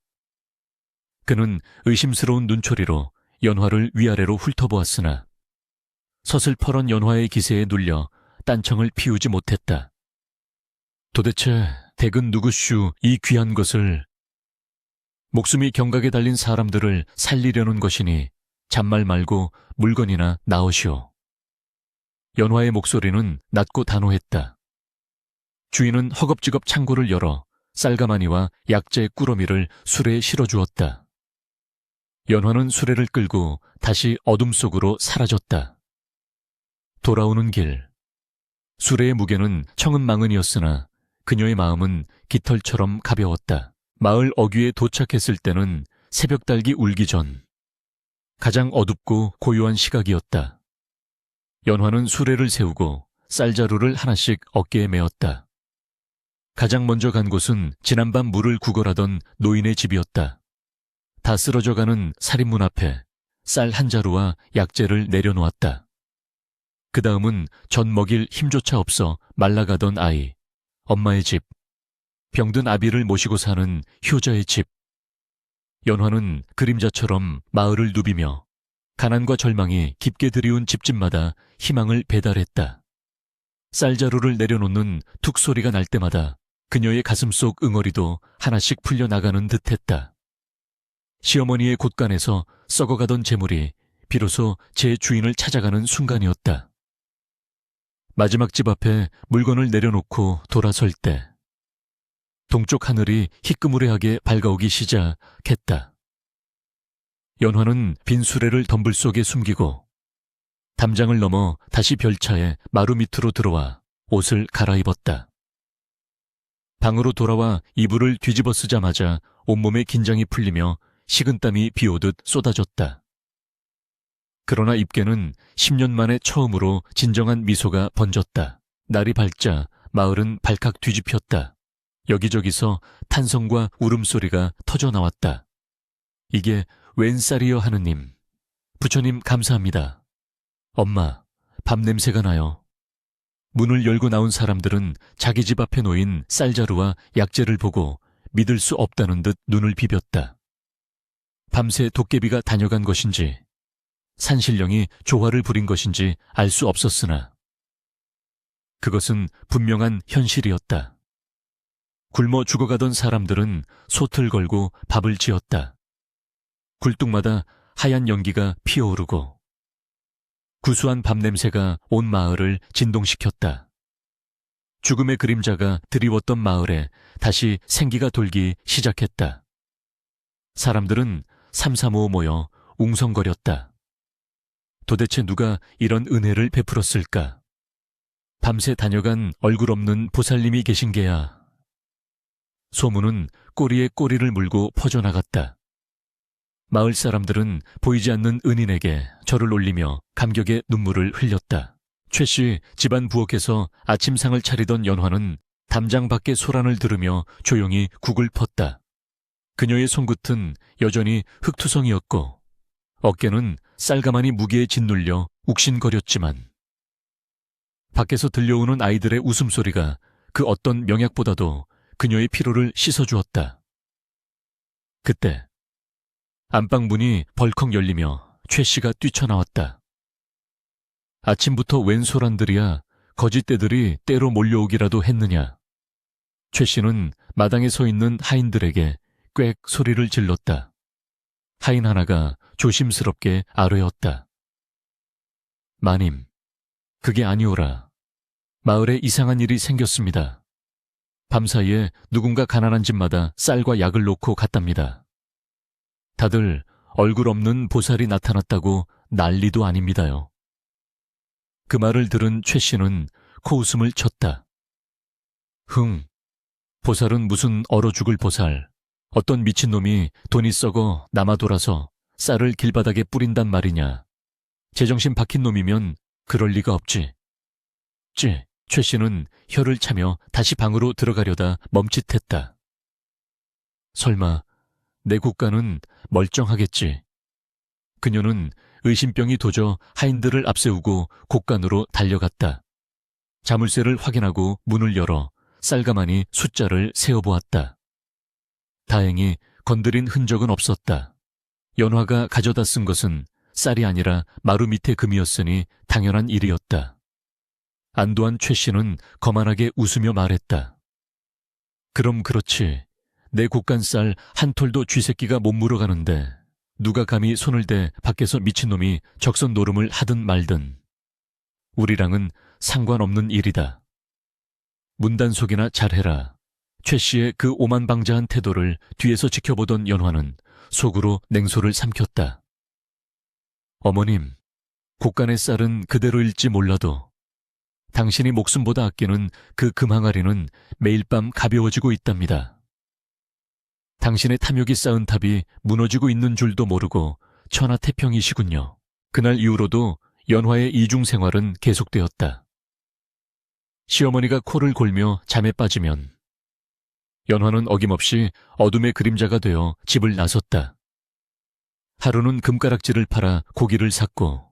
그는 의심스러운 눈초리로 연화를 위아래로 훑어보았으나 서슬퍼런 연화의 기세에 눌려 딴청을 피우지 못했다. 도대체 댁은 누구슈 이 귀한 것을. 목숨이 경각에 달린 사람들을 살리려는 것이니 잔말 말고 물건이나 나오시오. 연화의 목소리는 낮고 단호했다. 주인은 허겁지겁 창고를 열어 쌀가마니와 약재 꾸러미를 수레에 실어주었다. 연화는 수레를 끌고 다시 어둠 속으로 사라졌다. 돌아오는 길. 수레의 무게는 청은망은이었으나 그녀의 마음은 깃털처럼 가벼웠다. 마을 어귀에 도착했을 때는 새벽달기 울기 전. 가장 어둡고 고요한 시각이었다. 연화는 수레를 세우고 쌀자루를 하나씩 어깨에 메었다. 가장 먼저 간 곳은 지난밤 물을 구걸하던 노인의 집이었다. 다 쓰러져가는 살인문 앞에 쌀 한 자루와 약재를 내려놓았다. 그 다음은 젖 먹일 힘조차 없어 말라가던 아이, 엄마의 집, 병든 아비를 모시고 사는 효자의 집. 연화는 그림자처럼 마을을 누비며 가난과 절망이 깊게 들이운 집집마다 희망을 배달했다. 쌀자루를 내려놓는 툭 소리가 날 때마다 그녀의 가슴속 응어리도 하나씩 풀려나가는 듯했다. 시어머니의 곳간에서 썩어가던 재물이 비로소 제 주인을 찾아가는 순간이었다. 마지막 집 앞에 물건을 내려놓고 돌아설 때 동쪽 하늘이 희끄무레하게 밝아오기 시작했다. 연화는 빈 수레를 덤불 속에 숨기고 담장을 넘어 다시 별차에 마루 밑으로 들어와 옷을 갈아입었다. 방으로 돌아와 이불을 뒤집어 쓰자마자 온몸에 긴장이 풀리며 식은땀이 비오듯 쏟아졌다. 그러나 입계는 10년 만에 처음으로 진정한 미소가 번졌다. 날이 밝자 마을은 발칵 뒤집혔다. 여기저기서 탄성과 울음소리가 터져나왔다. 이게 웬 쌀이여 하느님. 부처님 감사합니다. 엄마, 밥 냄새가 나요. 문을 열고 나온 사람들은 자기 집 앞에 놓인 쌀자루와 약재를 보고 믿을 수 없다는 듯 눈을 비볐다. 밤새 도깨비가 다녀간 것인지 산신령이 조화를 부린 것인지 알 수 없었으나 그것은 분명한 현실이었다. 굶어 죽어가던 사람들은 솥을 걸고 밥을 지었다. 굴뚝마다 하얀 연기가 피어오르고 구수한 밥 냄새가 온 마을을 진동시켰다. 죽음의 그림자가 드리웠던 마을에 다시 생기가 돌기 시작했다. 사람들은 삼삼오오 모여 웅성거렸다. 도대체 누가 이런 은혜를 베풀었을까? 밤새 다녀간 얼굴 없는 보살님이 계신 게야. 소문은 꼬리에 꼬리를 물고 퍼져나갔다. 마을 사람들은 보이지 않는 은인에게 절을 올리며 감격의 눈물을 흘렸다. 최씨 집안 부엌에서 아침상을 차리던 연화는 담장 밖의 소란을 들으며 조용히 국을 펐다. 그녀의 손끝은 여전히 흙투성이었고 어깨는 쌀가마니 무게에 짓눌려 욱신거렸지만 밖에서 들려오는 아이들의 웃음소리가 그 어떤 명약보다도 그녀의 피로를 씻어주었다. 그때 안방 문이 벌컥 열리며 최씨가 뛰쳐나왔다. 아침부터 웬 소란들이야. 거짓대들이 때로 몰려오기라도 했느냐. 최씨는 마당에 서 있는 하인들에게 꽥 소리를 질렀다. 하인 하나가 조심스럽게 아뢰었다. 마님, 그게 아니오라. 마을에 이상한 일이 생겼습니다. 밤사이에 누군가 가난한 집마다 쌀과 약을 놓고 갔답니다. 다들 얼굴 없는 보살이 나타났다고 난리도 아닙니다요. 그 말을 들은 최 씨는 코웃음을 쳤다. 보살은 무슨 얼어 죽을 보살. 어떤 미친놈이 돈이 썩어 남아 돌아서 쌀을 길바닥에 뿌린단 말이냐. 제정신 박힌 놈이면 그럴 리가 없지. 최 씨는 혀를 차며 다시 방으로 들어가려다 멈칫했다. 설마 내 국가는 멀쩡하겠지. 그녀는 의심병이 도져 하인들을 앞세우고 곳간으로 달려갔다. 자물쇠를 확인하고 문을 열어 쌀가마니 숫자를 세어보았다. 다행히 건드린 흔적은 없었다. 연화가 가져다 쓴 것은 쌀이 아니라 마루 밑에 금이었으니 당연한 일이었다. 안도한 최 씨는 거만하게 웃으며 말했다. 그럼 그렇지. 내 국간쌀 한 톨도 쥐새끼가 못 물어가는데 누가 감히 손을 대 밖에서 미친놈이 적선 노름을 하든 말든. 우리랑은 상관없는 일이다. 문단속이나 잘해라. 최 씨의 그 오만방자한 태도를 뒤에서 지켜보던 연화는 속으로 냉소를 삼켰다. 어머님, 국간의 쌀은 그대로일지 몰라도 당신이 목숨보다 아끼는 그 금항아리는 매일 밤 가벼워지고 있답니다. 당신의 탐욕이 쌓은 탑이 무너지고 있는 줄도 모르고 천하태평이시군요. 그날 이후로도 연화의 이중 생활은 계속되었다. 시어머니가 코를 골며 잠에 빠지면 연화는 어김없이 어둠의 그림자가 되어 집을 나섰다. 하루는 금가락지를 팔아 고기를 샀고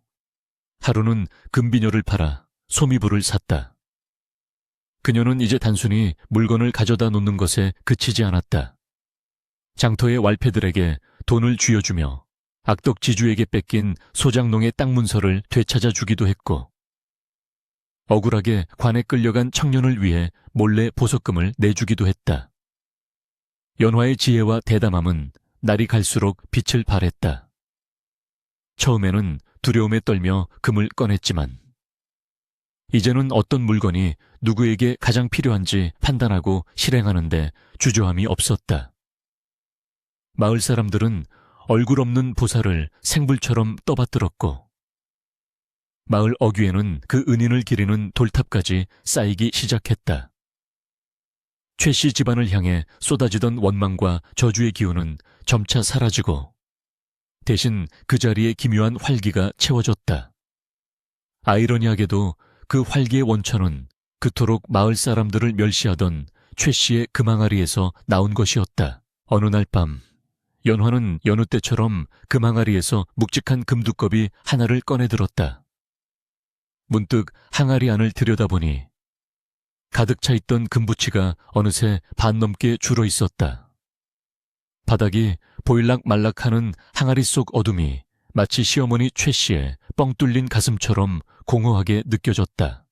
하루는 금비녀를 팔아 소미불을 샀다. 그녀는 이제 단순히 물건을 가져다 놓는 것에 그치지 않았다. 장터의 왈패들에게 돈을 쥐어주며 악덕지주에게 뺏긴 소장농의 땅 문서를 되찾아 주기도 했고 억울하게 관에 끌려간 청년을 위해 몰래 보석금을 내주기도 했다. 연화의 지혜와 대담함은 날이 갈수록 빛을 발했다. 처음에는 두려움에 떨며 금을 꺼냈지만 이제는 어떤 물건이 누구에게 가장 필요한지 판단하고 실행하는데 주저함이 없었다. 마을 사람들은 얼굴 없는 보살을 생불처럼 떠받들었고 마을 어귀에는 그 은인을 기리는 돌탑까지 쌓이기 시작했다. 최 씨 집안을 향해 쏟아지던 원망과 저주의 기운은 점차 사라지고 대신 그 자리에 기묘한 활기가 채워졌다. 아이러니하게도 그 활기의 원천은 그토록 마을 사람들을 멸시하던 최 씨의 금항아리에서 나온 것이었다. 어느 날 밤 연화는 여느 때처럼 금항아리에서 묵직한 금두껍이 하나를 꺼내들었다. 문득 항아리 안을 들여다보니 가득 차 있던 금부치가 어느새 반 넘게 줄어 있었다. 바닥이 보일락말락하는 항아리 속 어둠이 마치 시어머니 최 씨의 뻥 뚫린 가슴처럼 공허하게 느껴졌다.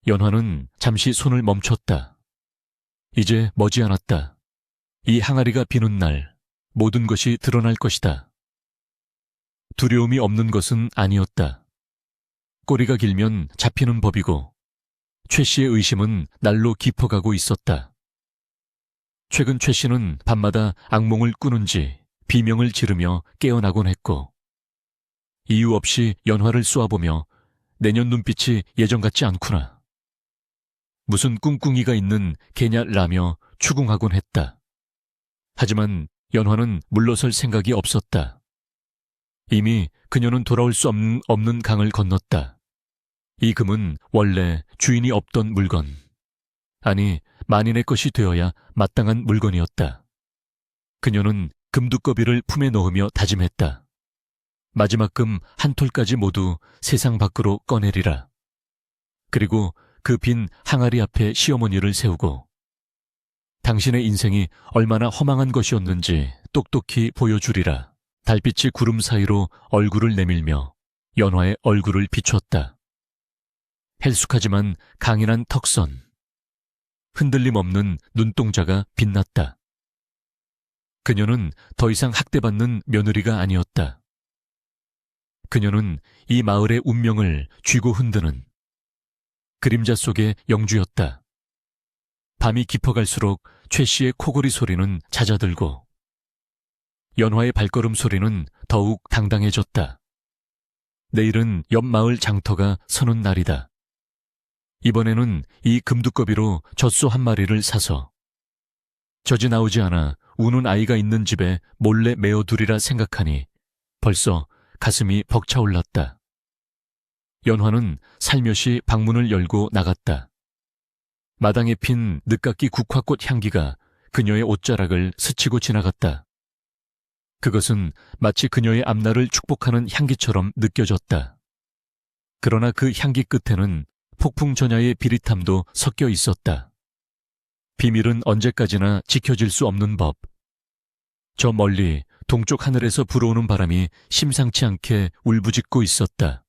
연화는 잠시 손을 멈췄다. 이제 머지않았다. 이 항아리가 비는 날 모든 것이 드러날 것이다. 두려움이 없는 것은 아니었다. 꼬리가 길면 잡히는 법이고 최 씨의 의심은 날로 깊어가고 있었다. 최근 최 씨는 밤마다 악몽을 꾸는지 비명을 지르며 깨어나곤 했고 이유 없이 연화를 쏘아보며 내년 눈빛이 예전 같지 않구나. 무슨 꿍꿍이가 있는 개냐라며 추궁하곤 했다. 하지만 연화는 물러설 생각이 없었다. 이미 그녀는 돌아올 수 없는 강을 건넜다. 이 금은 원래 주인이 없던 물건, 아니 만인의 것이 되어야 마땅한 물건이었다. 그녀는 금두꺼비를 품에 넣으며 다짐했다. 마지막 금 한 톨까지 모두 세상 밖으로 꺼내리라. 그리고 그 빈 항아리 앞에 시어머니를 세우고 당신의 인생이 얼마나 허망한 것이었는지 똑똑히 보여주리라. 달빛이 구름 사이로 얼굴을 내밀며 연화의 얼굴을 비췄다. 헬쑥하지만 강인한 턱선, 흔들림 없는 눈동자가 빛났다. 그녀는 더 이상 학대받는 며느리가 아니었다. 그녀는 이 마을의 운명을 쥐고 흔드는 그림자 속의 영주였다. 밤이 깊어갈수록 최 씨의 코골이 소리는 잦아들고 연화의 발걸음 소리는 더욱 당당해졌다. 내일은 옆 마을 장터가 서는 날이다. 이번에는 이 금두꺼비로 젖소 한 마리를 사서 젖이 나오지 않아 우는 아이가 있는 집에 몰래 메어두리라 생각하니 벌써 가슴이 벅차올랐다. 연화는 살며시 방문을 열고 나갔다. 마당에 핀 늦깎이 국화꽃 향기가 그녀의 옷자락을 스치고 지나갔다. 그것은 마치 그녀의 앞날을 축복하는 향기처럼 느껴졌다. 그러나 그 향기 끝에는 폭풍 전야의 비릿함도 섞여 있었다. 비밀은 언제까지나 지켜질 수 없는 법. 저 멀리 동쪽 하늘에서 불어오는 바람이 심상치 않게 울부짖고 있었다.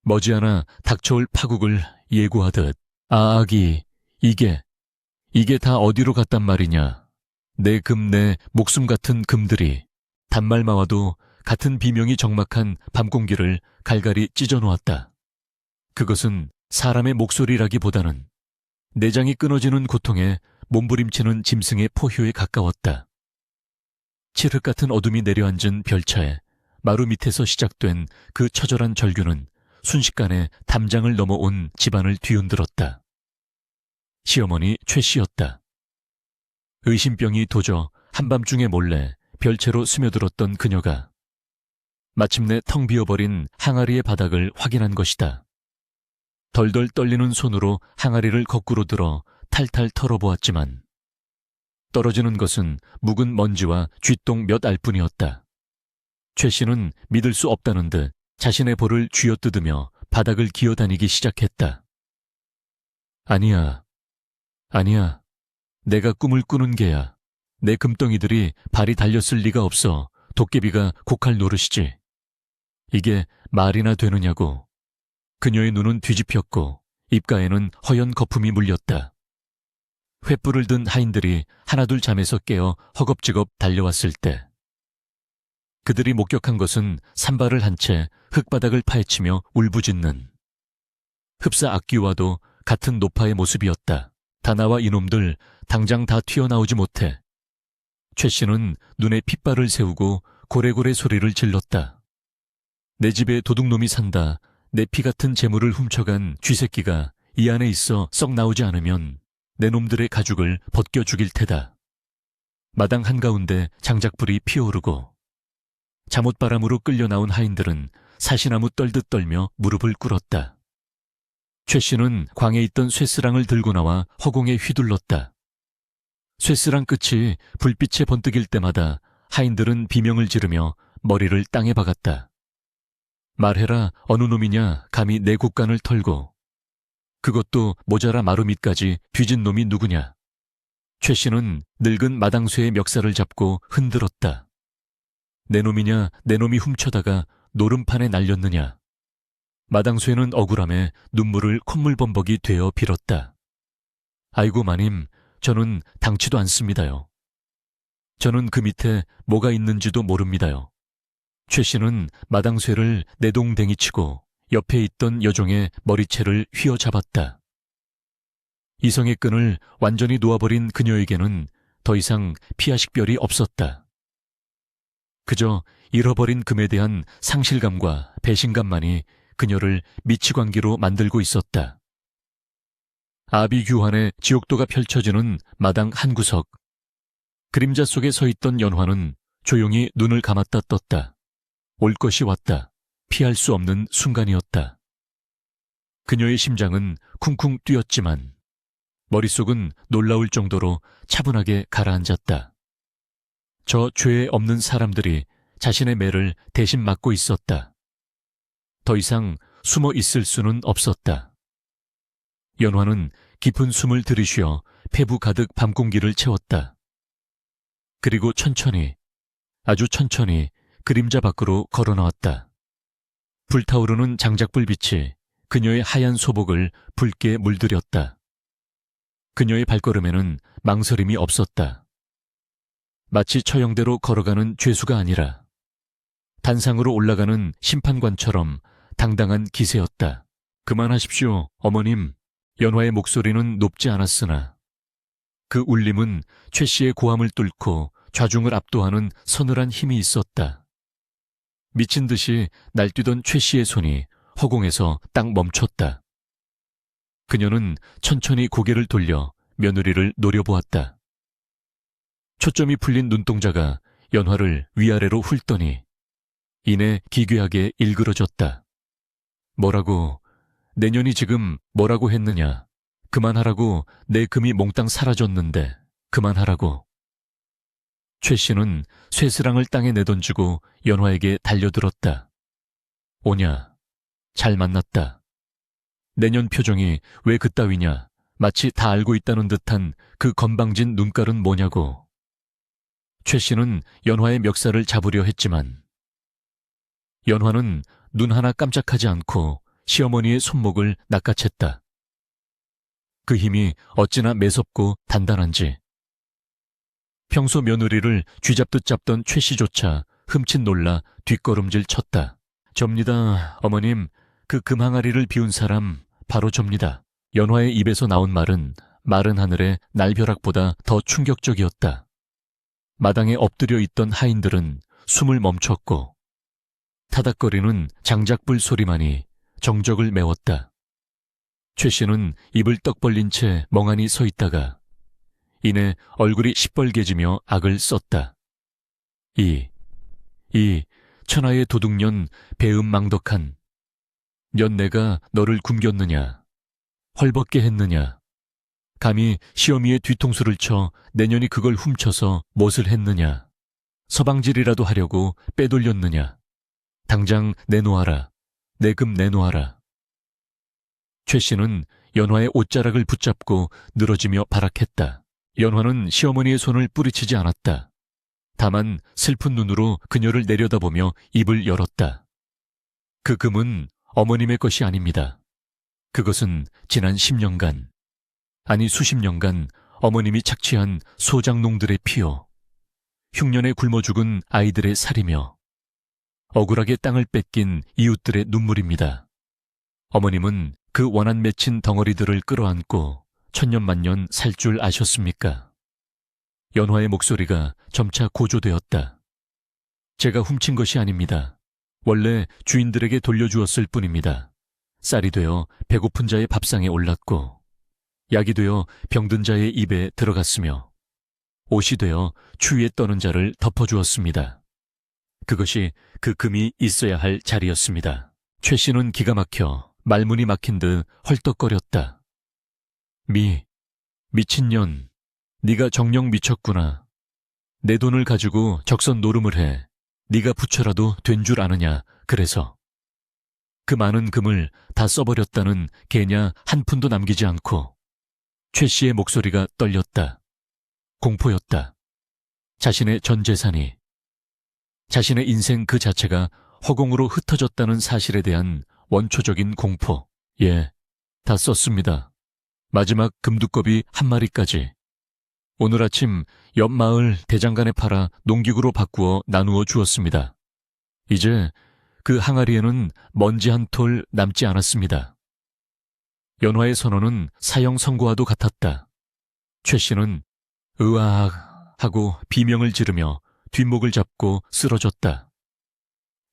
머지않아 닥쳐올 파국을 예고하듯 아기, 이게 다 어디로 갔단 말이냐. 내 금, 내 목숨 같은 금들이 단말마와도 같은 비명이 적막한 밤 공기를 갈갈이 찢어놓았다. 그것은 사람의 목소리라기보다는 내장이 끊어지는 고통에 몸부림치는 짐승의 포효에 가까웠다. 칠흑 같은 어둠이 내려앉은 별차에 마루 밑에서 시작된 그 처절한 절규는 순식간에 담장을 넘어온 집안을 뒤흔들었다. 시어머니 최 씨였다. 의심병이 도져 한밤중에 몰래 별채로 스며들었던 그녀가 마침내 텅 비어버린 항아리의 바닥을 확인한 것이다. 덜덜 떨리는 손으로 항아리를 거꾸로 들어 탈탈 털어보았지만 떨어지는 것은 묵은 먼지와 쥐똥 몇 알뿐이었다. 최 씨는 믿을 수 없다는 듯 자신의 볼을 쥐어뜯으며 바닥을 기어다니기 시작했다. 아니야. 내가 꿈을 꾸는 게야. 내 금덩이들이 발이 달렸을 리가 없어. 도깨비가 곡할 노릇이지. 이게 말이나 되느냐고. 그녀의 눈은 뒤집혔고 입가에는 허연 거품이 물렸다. 횃불을 든 하인들이 하나둘 잠에서 깨어 허겁지겁 달려왔을 때 그들이 목격한 것은 산발을 한 채 흙바닥을 파헤치며 울부짖는 흡사 악귀와도 같은 노파의 모습이었다. 다나와 이놈들 당장 다 튀어나오지 못해. 최 씨는 눈에 핏발을 세우고 고래고래 소리를 질렀다. 내 집에 도둑놈이 산다. 내 피 같은 재물을 훔쳐간 쥐새끼가 이 안에 있어 썩 나오지 않으면 내 놈들의 가죽을 벗겨 죽일 테다. 마당 한가운데 장작불이 피어오르고 잠옷바람으로 끌려 나온 하인들은 사시나무 떨듯 떨며 무릎을 꿇었다. 최 씨는 광에 있던 쇠스랑을 들고 나와 허공에 휘둘렀다. 쇠스랑 끝이 불빛에 번뜩일 때마다 하인들은 비명을 지르며 머리를 땅에 박았다. 말해라, 어느 놈이냐 감히 내 곳간을 털고. 그것도 모자라 마루 밑까지 뒤진 놈이 누구냐. 최 씨는 늙은 마당쇠의 멱살을 잡고 흔들었다. 내 놈이냐, 내 놈이 훔쳐다가 노름판에 날렸느냐. 마당쇠는 억울함에 눈물을 콧물범벅이 되어 빌었다. 아이고 마님, 저는 당치도 않습니다요. 저는 그 밑에 뭐가 있는지도 모릅니다요. 최 씨는 마당쇠를 내동댕이치고 옆에 있던 여종의 머리채를 휘어잡았다. 이성의 끈을 완전히 놓아버린 그녀에게는 더 이상 피하식별이 없었다. 그저 잃어버린 금에 대한 상실감과 배신감만이 그녀를 미치광기로 만들고 있었다. 아비규환의 지옥도가 펼쳐지는 마당 한 구석. 그림자 속에 서 있던 연화는 조용히 눈을 감았다 떴다. 올 것이 왔다. 피할 수 없는 순간이었다. 그녀의 심장은 쿵쿵 뛰었지만 머릿속은 놀라울 정도로 차분하게 가라앉았다. 저 죄에 없는 사람들이 자신의 매를 대신 맡고 있었다. 더 이상 숨어 있을 수는 없었다. 연화는 깊은 숨을 들이쉬어 폐부 가득 밤 공기를 채웠다. 그리고 천천히, 아주 천천히 그림자 밖으로 걸어 나왔다. 불타오르는 장작불빛이 그녀의 하얀 소복을 붉게 물들였다. 그녀의 발걸음에는 망설임이 없었다. 마치 처형대로 걸어가는 죄수가 아니라 단상으로 올라가는 심판관처럼 당당한 기세였다. 그만하십시오, 어머님. 연화의 목소리는 높지 않았으나 그 울림은 최 씨의 고함을 뚫고 좌중을 압도하는 서늘한 힘이 있었다. 미친 듯이 날뛰던 최 씨의 손이 허공에서 딱 멈췄다. 그녀는 천천히 고개를 돌려 며느리를 노려보았다. 초점이 풀린 눈동자가 연화를 위아래로 훑더니 이내 기괴하게 일그러졌다. 뭐라고, 내년이 지금 뭐라고 했느냐. 그만하라고. 내 금이 몽땅 사라졌는데 그만하라고. 최 씨는 쇠스랑을 땅에 내던지고 연화에게 달려들었다. 오냐. 잘 만났다. 내년 표정이 왜 그따위냐. 마치 다 알고 있다는 듯한 그 건방진 눈깔은 뭐냐고. 최 씨는 연화의 멱살을 잡으려 했지만 연화는 눈 하나 깜짝하지 않고 시어머니의 손목을 낚아챘다. 그 힘이 어찌나 매섭고 단단한지. 평소 며느리를 쥐잡듯 잡던 최 씨조차 흠칫 놀라 뒷걸음질 쳤다. 접니다, 어머님. 그 금항아리를 비운 사람 바로 접니다. 연화의 입에서 나온 말은 마른 하늘의 날벼락보다 더 충격적이었다. 마당에 엎드려 있던 하인들은 숨을 멈췄고 타닥거리는 장작불 소리만이 정적을 메웠다. 최 씨는 입을 떡 벌린 채 멍하니 서 있다가 이내 얼굴이 시뻘개지며 악을 썼다. 이 천하의 도둑년 배은망덕한 년 내가 너를 굶겼느냐, 헐벗게 했느냐, 감히 시어미의 뒤통수를 쳐 내년이 그걸 훔쳐서 못을 했느냐, 서방질이라도 하려고 빼돌렸느냐, 당장 내놓아라, 내 금 내놓아라. 최 씨는 연화의 옷자락을 붙잡고 늘어지며 발악했다. 연화는 시어머니의 손을 뿌리치지 않았다. 다만 슬픈 눈으로 그녀를 내려다보며 입을 열었다. 그 금은 어머님의 것이 아닙니다. 그것은 지난 10년간, 아니 수십 년간 어머님이 착취한 소장농들의 피요, 흉년에 굶어 죽은 아이들의 살이며 억울하게 땅을 뺏긴 이웃들의 눈물입니다. 어머님은 그 원한 맺힌 덩어리들을 끌어안고 천년만년 살 줄 아셨습니까? 연화의 목소리가 점차 고조되었다. 제가 훔친 것이 아닙니다. 원래 주인들에게 돌려주었을 뿐입니다. 쌀이 되어 배고픈 자의 밥상에 올랐고, 약이 되어 병든 자의 입에 들어갔으며, 옷이 되어 추위에 떠는 자를 덮어주었습니다. 그것이 그 금이 있어야 할 자리였습니다. 최 씨는 기가 막혀 말문이 막힌 듯 헐떡거렸다. 미친년, 네가 정녕 미쳤구나. 내 돈을 가지고 적선 노름을 해. 네가 부처라도 된 줄 아느냐. 그래서 그 많은 금을 다 써버렸다는 개냐 한 푼도 남기지 않고. 최 씨의 목소리가 떨렸다. 공포였다. 자신의 전 재산이, 자신의 인생 그 자체가 허공으로 흩어졌다는 사실에 대한 원초적인 공포. 예, 다 썼습니다. 마지막 금두꺼비 한 마리까지. 오늘 아침 옆 마을 대장간에 팔아 농기구로 바꾸어 나누어 주었습니다. 이제 그 항아리에는 먼지 한 톨 남지 않았습니다. 연화의 선언은 사형 선고와도 같았다. 최 씨는 으악 하고 비명을 지르며 뒷목을 잡고 쓰러졌다.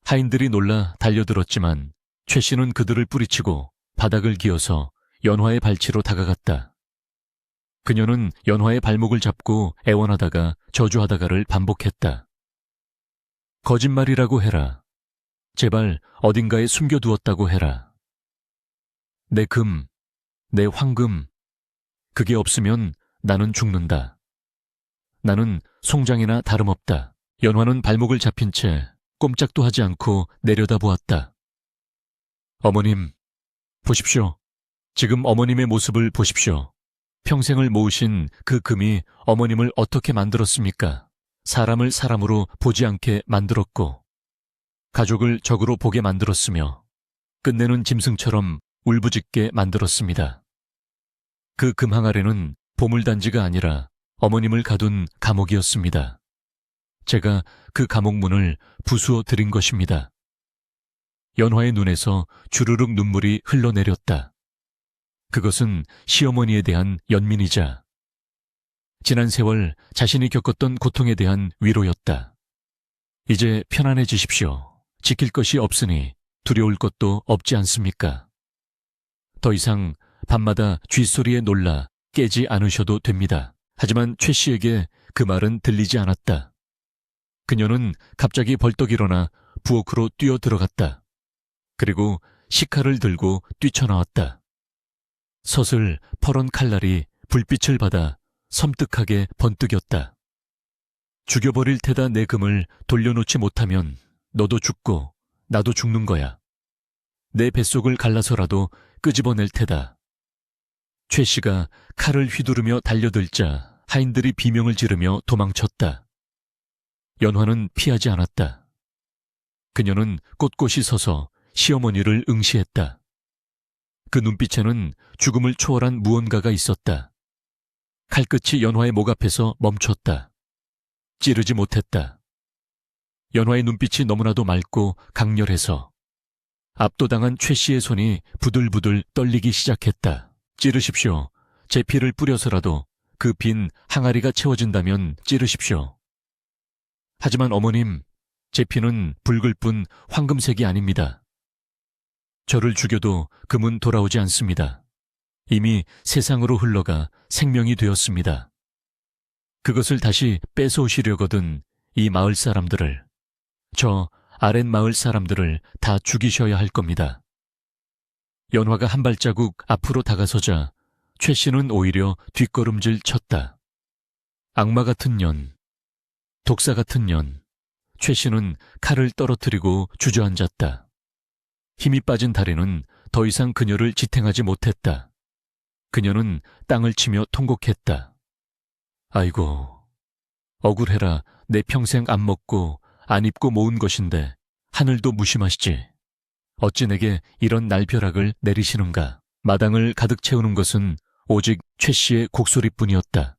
하인들이 놀라 달려들었지만 최 씨는 그들을 뿌리치고 바닥을 기어서 연화의 발치로 다가갔다. 그녀는 연화의 발목을 잡고 애원하다가 저주하다가를 반복했다. 거짓말이라고 해라. 제발 어딘가에 숨겨두었다고 해라. 내 금, 내 황금, 그게 없으면 나는 죽는다. 나는 송장이나 다름없다. 연화는 발목을 잡힌 채 꼼짝도 하지 않고 내려다보았다. 어머님, 보십시오. 지금 어머님의 모습을 보십시오. 평생을 모으신 그 금이 어머님을 어떻게 만들었습니까? 사람을 사람으로 보지 않게 만들었고, 가족을 적으로 보게 만들었으며, 끝내는 짐승처럼 울부짖게 만들었습니다. 그 금항아래는 보물단지가 아니라 어머님을 가둔 감옥이었습니다. 제가 그 감옥 문을 부수어 드린 것입니다. 연화의 눈에서 주르륵 눈물이 흘러내렸다. 그것은 시어머니에 대한 연민이자 지난 세월 자신이 겪었던 고통에 대한 위로였다. 이제 편안해지십시오. 지킬 것이 없으니 두려울 것도 없지 않습니까? 더 이상 밤마다 쥐소리에 놀라 깨지 않으셔도 됩니다. 하지만 최 씨에게 그 말은 들리지 않았다. 그녀는 갑자기 벌떡 일어나 부엌으로 뛰어 들어갔다. 그리고 식칼을 들고 뛰쳐나왔다. 서슬 퍼런 칼날이 불빛을 받아 섬뜩하게 번뜩였다. 죽여버릴 테다 내 금을 돌려놓지 못하면 너도 죽고 나도 죽는 거야. 내 뱃속을 갈라서라도 끄집어낼 테다. 최 씨가 칼을 휘두르며 달려들자 하인들이 비명을 지르며 도망쳤다. 연화는 피하지 않았다. 그녀는 꼿꼿이 서서 시어머니를 응시했다. 그 눈빛에는 죽음을 초월한 무언가가 있었다. 칼끝이 연화의 목 앞에서 멈췄다. 찌르지 못했다. 연화의 눈빛이 너무나도 맑고 강렬해서 압도당한 최 씨의 손이 부들부들 떨리기 시작했다. 찌르십시오. 제 피를 뿌려서라도 그 빈 항아리가 채워진다면 찌르십시오. 하지만 어머님, 제 피는 붉을 뿐 황금색이 아닙니다. 저를 죽여도 금은 돌아오지 않습니다. 이미 세상으로 흘러가 생명이 되었습니다. 그것을 다시 뺏어오시려거든 이 마을 사람들을, 저 아랫마을 사람들을 다 죽이셔야 할 겁니다. 연화가 한 발자국 앞으로 다가서자 최 씨는 오히려 뒷걸음질 쳤다. 악마 같은 년, 독사 같은 년. 최 씨는 칼을 떨어뜨리고 주저앉았다. 힘이 빠진 다리는 더 이상 그녀를 지탱하지 못했다. 그녀는 땅을 치며 통곡했다. 아이고, 억울해라. 내 평생 안 먹고 안 입고 모은 것인데 하늘도 무심하시지. 어찌 내게 이런 날벼락을 내리시는가. 마당을 가득 채우는 것은 오직 최 씨의 곡소리뿐이었다.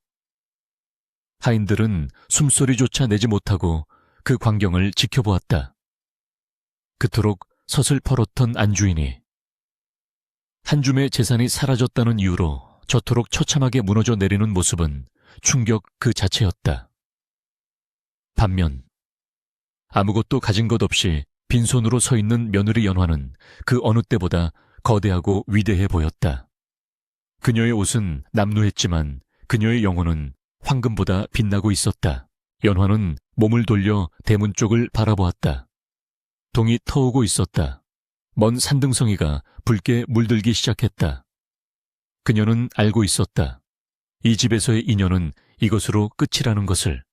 하인들은 숨소리조차 내지 못하고 그 광경을 지켜보았다. 그토록 서슬퍼렇던 안주인이 한 줌의 재산이 사라졌다는 이유로 저토록 처참하게 무너져 내리는 모습은 충격 그 자체였다. 반면 아무것도 가진 것 없이 빈손으로 서 있는 며느리 연화는 그 어느 때보다 거대하고 위대해 보였다. 그녀의 옷은 남루했지만 그녀의 영혼은 황금보다 빛나고 있었다. 연화는 몸을 돌려 대문 쪽을 바라보았다. 동이 터오고 있었다. 먼 산등성이가 붉게 물들기 시작했다. 그녀는 알고 있었다. 이 집에서의 인연은 이것으로 끝이라는 것을.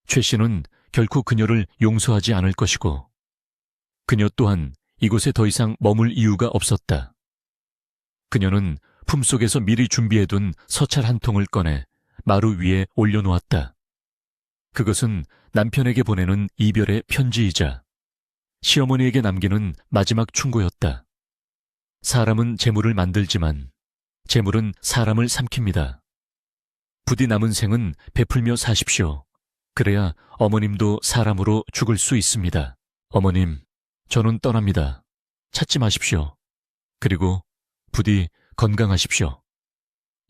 최 씨는 결코 그녀를 용서하지 않을 것이고 그녀 또한 이곳에 더 이상 머물 이유가 없었다. 그녀는 품속에서 미리 준비해둔 서찰 한 통을 꺼내 마루 위에 올려놓았다. 그것은 남편에게 보내는 이별의 편지이자 시어머니에게 남기는 마지막 충고였다. 사람은 재물을 만들지만 재물은 사람을 삼킵니다. 부디 남은 생은 베풀며 사십시오. 그래야 어머님도 사람으로 죽을 수 있습니다. 어머님, 저는 떠납니다. 찾지 마십시오. 그리고 부디 건강하십시오.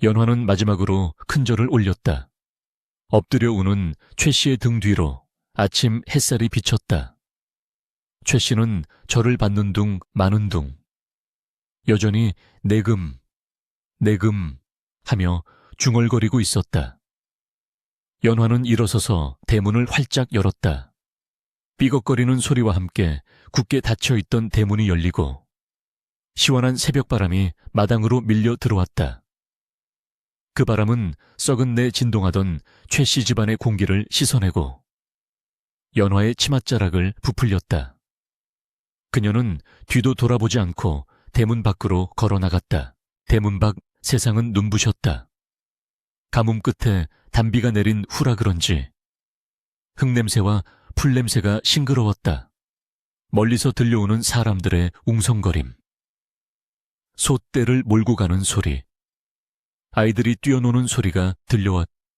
연화는 마지막으로 큰 절을 올렸다. 엎드려 우는 최 씨의 등 뒤로 아침 햇살이 비쳤다. 최 씨는 절을 받는 둥 마는 둥 여전히 내금 하며 중얼거리고 있었다. 연화는 일어서서 대문을 활짝 열었다. 삐걱거리는 소리와 함께 굳게 닫혀있던 대문이 열리고 시원한 새벽바람이 마당으로 밀려 들어왔다. 그 바람은 썩은 내 진동하던 최 씨 집안의 공기를 씻어내고 연화의 치맛자락을 부풀렸다. 그녀는 뒤도 돌아보지 않고 대문 밖으로 걸어나갔다. 대문 밖 세상은 눈부셨다. 가뭄 끝에 단비가 내린 후라 그런지 흙냄새와 풀냄새가 싱그러웠다. 멀리서 들려오는 사람들의 웅성거림, 솥대를 몰고 가는 소리, 아이들이 뛰어노는 소리가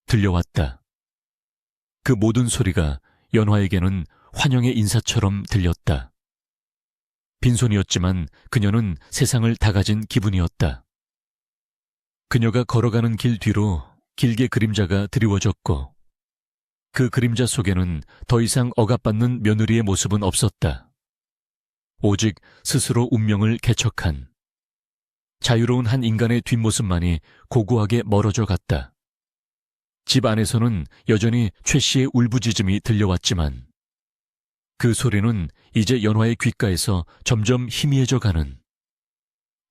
들려왔다. 그 모든 소리가 연화에게는 환영의 인사처럼 들렸다. 빈손이었지만 그녀는 세상을 다 가진 기분이었다. 그녀가 걸어가는 길 뒤로 길게 그림자가 드리워졌고 그 그림자 속에는 더 이상 억압받는 며느리의 모습은 없었다. 오직 스스로 운명을 개척한 자유로운 한 인간의 뒷모습만이 고고하게 멀어져 갔다. 집 안에서는 여전히 최 씨의 울부짖음이 들려왔지만 그 소리는 이제 연화의 귓가에서 점점 희미해져 가는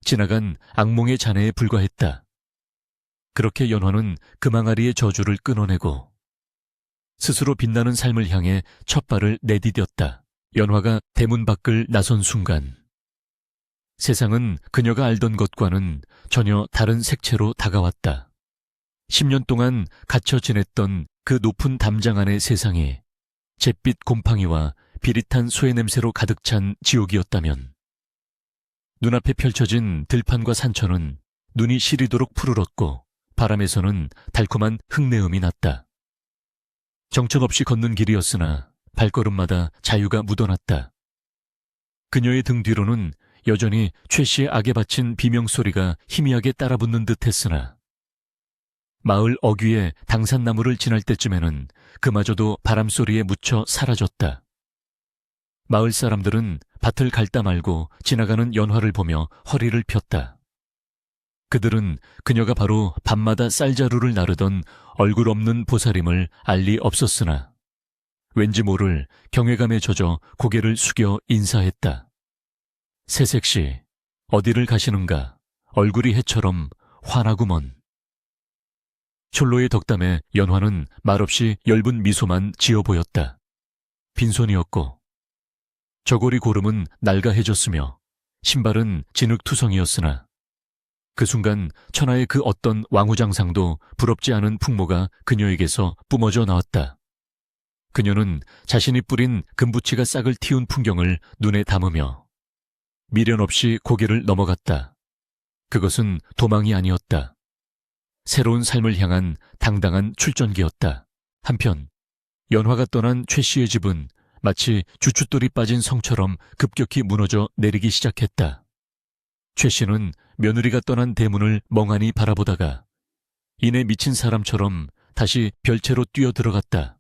지나간 악몽의 잔해에 불과했다. 그렇게 연화는 금항아리의 저주를 끊어내고 스스로 빛나는 삶을 향해 첫 발을 내디뎠다. 연화가 대문 밖을 나선 순간 세상은 그녀가 알던 것과는 전혀 다른 색채로 다가왔다. 10년 동안 갇혀 지냈던 그 높은 담장 안의 세상이 잿빛 곰팡이와 비릿한 소의 냄새로 가득 찬 지옥이었다면 눈앞에 펼쳐진 들판과 산천은 눈이 시리도록 푸르렀고 바람에서는 달콤한 흙내음이 났다. 정처 없이 걷는 길이었으나 발걸음마다 자유가 묻어났다. 그녀의 등 뒤로는 여전히 최 씨의 악에 바친 비명소리가 희미하게 따라붙는 듯했으나 마을 어귀의 당산나무를 지날 때쯤에는 그마저도 바람소리에 묻혀 사라졌다. 마을 사람들은 밭을 갈다 말고 지나가는 연화를 보며 허리를 폈다. 그들은 그녀가 바로 밤마다 쌀자루를 나르던 얼굴 없는 보살임을 알 리 없었으나 왠지 모를 경외감에 젖어 고개를 숙여 인사했다. 새색시 어디를 가시는가? 얼굴이 해처럼 환하구먼. 촐로의 덕담에 연화는 말없이 엷은 미소만 지어 보였다. 빈손이었고 저고리 고름은 낡아해졌으며 신발은 진흙투성이었으나 그 순간 천하의 그 어떤 왕후장상도 부럽지 않은 풍모가 그녀에게서 뿜어져 나왔다. 그녀는 자신이 뿌린 금부치가 싹을 틔운 풍경을 눈에 담으며 미련 없이 고개를 넘어갔다. 그것은 도망이 아니었다. 새로운 삶을 향한 당당한 출전기였다. 한편 연화가 떠난 최 씨의 집은 마치 주춧돌이 빠진 성처럼 급격히 무너져 내리기 시작했다. 최 씨는 며느리가 떠난 대문을 멍하니 바라보다가 이내 미친 사람처럼 다시 별채로 뛰어들어갔다.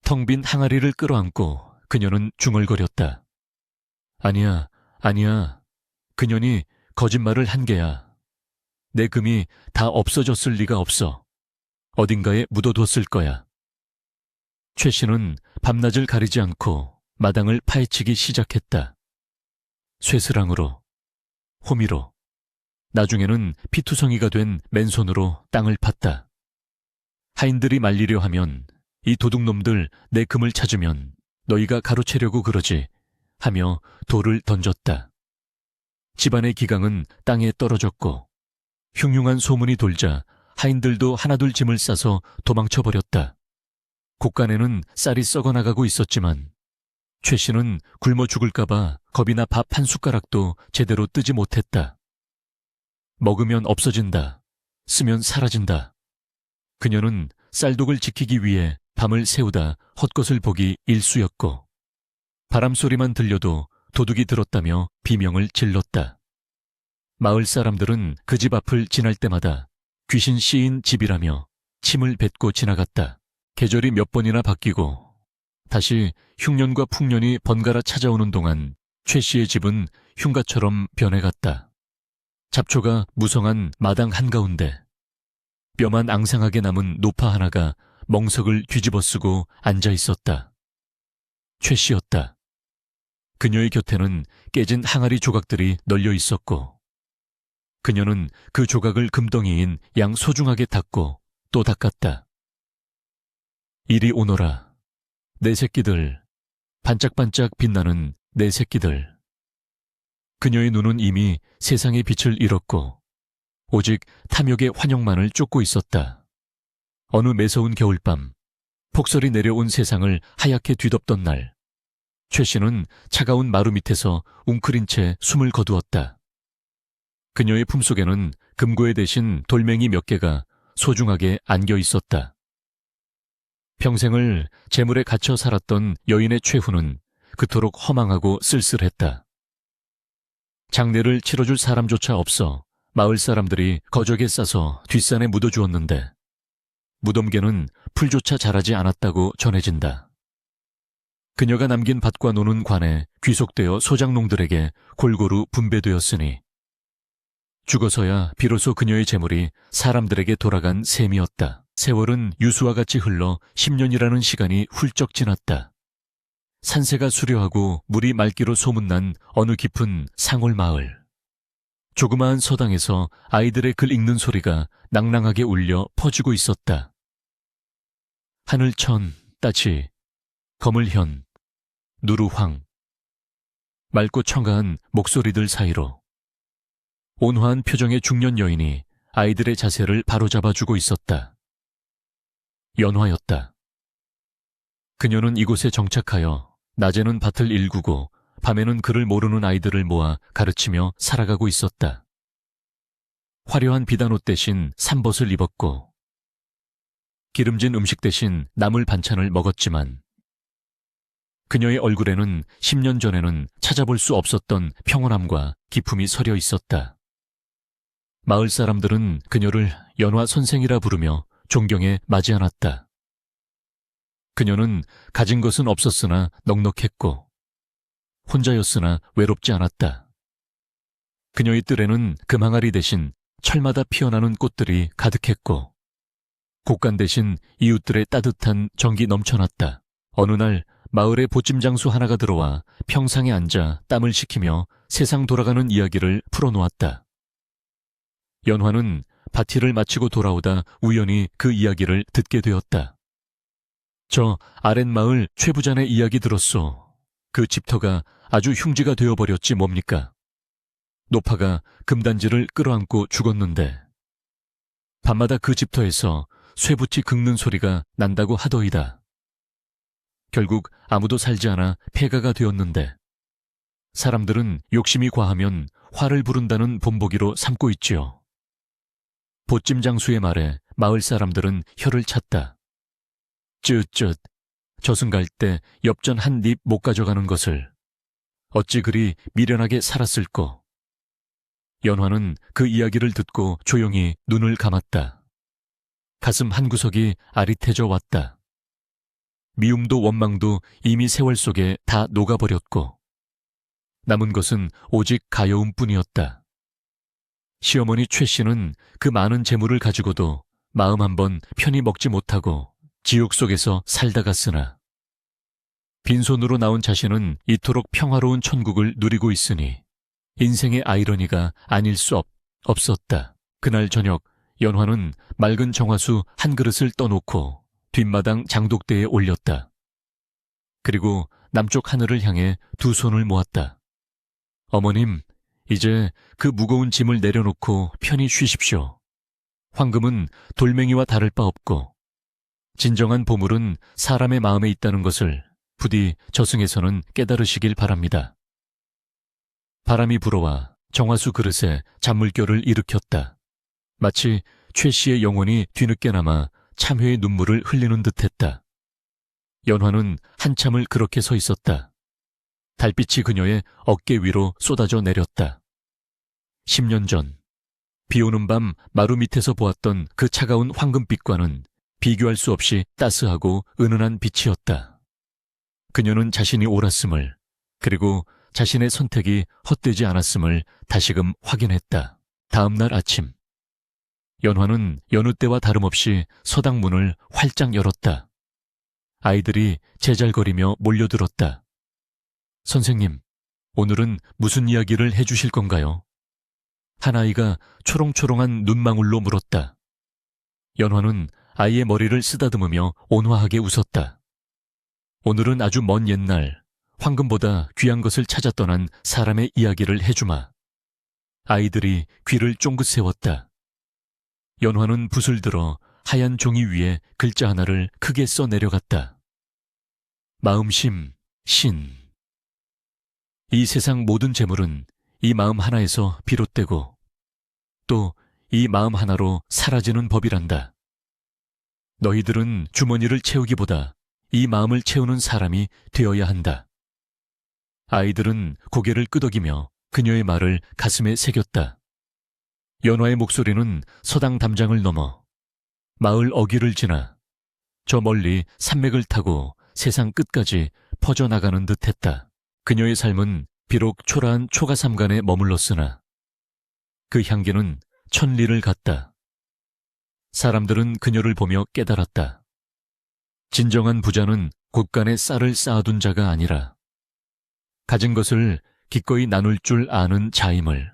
텅 빈 항아리를 끌어안고 그녀는 중얼거렸다. 아니야, 아니야. 그년이 거짓말을 한 게야. 내 금이 다 없어졌을 리가 없어. 어딘가에 묻어뒀을 거야. 최 씨는 밤낮을 가리지 않고 마당을 파헤치기 시작했다. 쇠스랑으로, 호미로, 나중에는 피투성이가 된 맨손으로 땅을 팠다. 하인들이 말리려 하면 이 도둑놈들 내 금을 찾으면 너희가 가로채려고 그러지 하며 돌을 던졌다. 집안의 기강은 땅에 떨어졌고 흉흉한 소문이 돌자 하인들도 하나둘 짐을 싸서 도망쳐버렸다. 곳간에는 쌀이 썩어나가고 있었지만 최 씨는 굶어 죽을까봐 겁이나 밥 한 숟가락도 제대로 뜨지 못했다. 먹으면 없어진다. 쓰면 사라진다. 그녀는 쌀독을 지키기 위해 밤을 새우다 헛것을 보기 일쑤였고 바람소리만 들려도 도둑이 들었다며 비명을 질렀다. 마을 사람들은 그 집 앞을 지날 때마다 귀신 씌인 집이라며 침을 뱉고 지나갔다. 계절이 몇 번이나 바뀌고 다시 흉년과 풍년이 번갈아 찾아오는 동안 최 씨의 집은 흉가처럼 변해갔다. 잡초가 무성한 마당 한가운데 뼈만 앙상하게 남은 노파 하나가 멍석을 뒤집어쓰고 앉아있었다. 최 씨였다. 그녀의 곁에는 깨진 항아리 조각들이 널려 있었고 그녀는 그 조각을 금덩이인 양 소중하게 닦고 또 닦았다. 이리 오너라. 내 새끼들. 반짝반짝 빛나는 내 새끼들. 그녀의 눈은 이미 세상의 빛을 잃었고 오직 탐욕의 환영만을 쫓고 있었다. 어느 매서운 겨울밤 폭설이 내려온 세상을 하얗게 뒤덮던 날 최 씨는 차가운 마루 밑에서 웅크린 채 숨을 거두었다. 그녀의 품속에는 금고에 대신 돌멩이 몇 개가 소중하게 안겨 있었다. 평생을 재물에 갇혀 살았던 여인의 최후는 그토록 허망하고 쓸쓸했다. 장례를 치러줄 사람조차 없어 마을 사람들이 거적에 싸서 뒷산에 묻어주었는데 무덤개는 풀조차 자라지 않았다고 전해진다. 그녀가 남긴 밭과 노는 관에 귀속되어 소장농들에게 골고루 분배되었으니 죽어서야 비로소 그녀의 재물이 사람들에게 돌아간 셈이었다. 세월은 유수와 같이 흘러 10년이라는 시간이 훌쩍 지났다. 산세가 수려하고 물이 맑기로 소문난 어느 깊은 상올 마을. 조그마한 서당에서 아이들의 글 읽는 소리가 낭낭하게 울려 퍼지고 있었다. 하늘천, 따지, 거물현, 누루황. 맑고 청아한 목소리들 사이로 온화한 표정의 중년 여인이 아이들의 자세를 바로잡아주고 있었다. 연화였다. 그녀는 이곳에 정착하여 낮에는 밭을 일구고 밤에는 글을 모르는 아이들을 모아 가르치며 살아가고 있었다. 화려한 비단옷 대신 삼벗을 입었고 기름진 음식 대신 나물 반찬을 먹었지만 그녀의 얼굴에는 10년 전에는 찾아볼 수 없었던 평온함과 기품이 서려 있었다. 마을 사람들은 그녀를 연화 선생이라 부르며 존경에 맞이 않았다. 그녀는 가진 것은 없었으나 넉넉했고 혼자였으나 외롭지 않았다. 그녀의 뜰에는 금항아리 대신 철마다 피어나는 꽃들이 가득했고 곡간 대신 이웃들의 따뜻한 정이 넘쳐났다. 어느 날 마을에 보찜장수 하나가 들어와 평상에 앉아 땀을 식히며 세상 돌아가는 이야기를 풀어놓았다. 연화는 파티를 마치고 돌아오다 우연히 그 이야기를 듣게 되었다. 저 아랫마을 최부자네 이야기 들었소. 그 집터가 아주 흉지가 되어버렸지 뭡니까? 노파가 금단지를 끌어안고 죽었는데 밤마다 그 집터에서 쇠붙이 긁는 소리가 난다고 하더이다. 결국 아무도 살지 않아 폐가가 되었는데 사람들은 욕심이 과하면 화를 부른다는 본보기로 삼고 있지요. 보찜장수의 말에 마을 사람들은 혀를 찼다. 쯧쯧, 저승 갈 때 엽전 한 입 못 가져가는 것을 어찌 그리 미련하게 살았을꼬. 연화는 그 이야기를 듣고 조용히 눈을 감았다. 가슴 한구석이 아릿해져 왔다. 미움도 원망도 이미 세월 속에 다 녹아버렸고 남은 것은 오직 가여움뿐이었다. 시어머니 최 씨는 그 많은 재물을 가지고도 마음 한번 편히 먹지 못하고 지옥 속에서 살다 갔으나 빈손으로 나온 자신은 이토록 평화로운 천국을 누리고 있으니 인생의 아이러니가 아닐 수 없었다. 그날 저녁 연화는 맑은 정화수 한 그릇을 떠놓고 뒷마당 장독대에 올렸다. 그리고 남쪽 하늘을 향해 두 손을 모았다. 어머님, 이제 그 무거운 짐을 내려놓고 편히 쉬십시오. 황금은 돌멩이와 다를 바 없고 진정한 보물은 사람의 마음에 있다는 것을 부디 저승에서는 깨달으시길 바랍니다. 바람이 불어와 정화수 그릇에 잔물결을 일으켰다. 마치 최 씨의 영혼이 뒤늦게나마 참회의 눈물을 흘리는 듯했다. 연화는 한참을 그렇게 서 있었다. 달빛이 그녀의 어깨 위로 쏟아져 내렸다. 10년 전 비오는 밤 마루 밑에서 보았던 그 차가운 황금빛과는 비교할 수 없이 따스하고 은은한 빛이었다. 그녀는 자신이 옳았음을 그리고 자신의 선택이 헛되지 않았음을 다시금 확인했다. 다음 날 아침 연화는 여느 때와 다름없이 서당 문을 활짝 열었다. 아이들이 제잘거리며 몰려들었다. 선생님, 오늘은 무슨 이야기를 해주실 건가요? 한 아이가 초롱초롱한 눈망울로 물었다. 연화는 아이의 머리를 쓰다듬으며 온화하게 웃었다. 오늘은 아주 먼 옛날 황금보다 귀한 것을 찾아 떠난 사람의 이야기를 해주마. 아이들이 귀를 쫑긋 세웠다. 연화는 붓을 들어 하얀 종이 위에 글자 하나를 크게 써 내려갔다. 마음심, 신. 이 세상 모든 재물은 이 마음 하나에서 비롯되고 또 이 마음 하나로 사라지는 법이란다. 너희들은 주머니를 채우기보다 이 마음을 채우는 사람이 되어야 한다. 아이들은 고개를 끄덕이며 그녀의 말을 가슴에 새겼다. 연화의 목소리는 서당 담장을 넘어 마을 어귀를 지나 저 멀리 산맥을 타고 세상 끝까지 퍼져나가는 듯했다. 그녀의 삶은 비록 초라한 초가삼간에 머물렀으나 그 향기는 천리를 갔다. 사람들은 그녀를 보며 깨달았다. 진정한 부자는 곳간에 쌀을 쌓아둔 자가 아니라 가진 것을 기꺼이 나눌 줄 아는 자임을,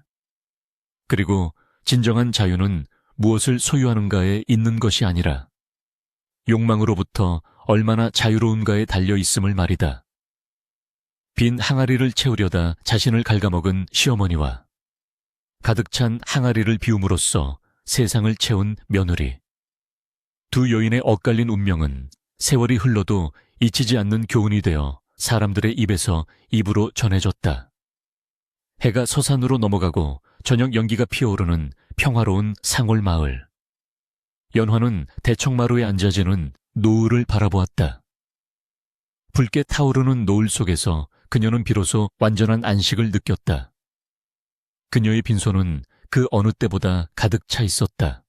그리고 진정한 자유는 무엇을 소유하는가에 있는 것이 아니라 욕망으로부터 얼마나 자유로운가에 달려 있음을 말이다. 빈 항아리를 채우려다 자신을 갉아먹은 시어머니와 가득 찬 항아리를 비움으로써 세상을 채운 며느리. 두 여인의 엇갈린 운명은 세월이 흘러도 잊히지 않는 교훈이 되어 사람들의 입에서 입으로 전해졌다. 해가 서산으로 넘어가고 저녁 연기가 피어오르는 평화로운 상올 마을. 연화는 대청마루에 앉아지는 노을을 바라보았다. 붉게 타오르는 노을 속에서 그녀는 비로소 완전한 안식을 느꼈다. 그녀의 빈손은 그 어느 때보다 가득 차 있었다.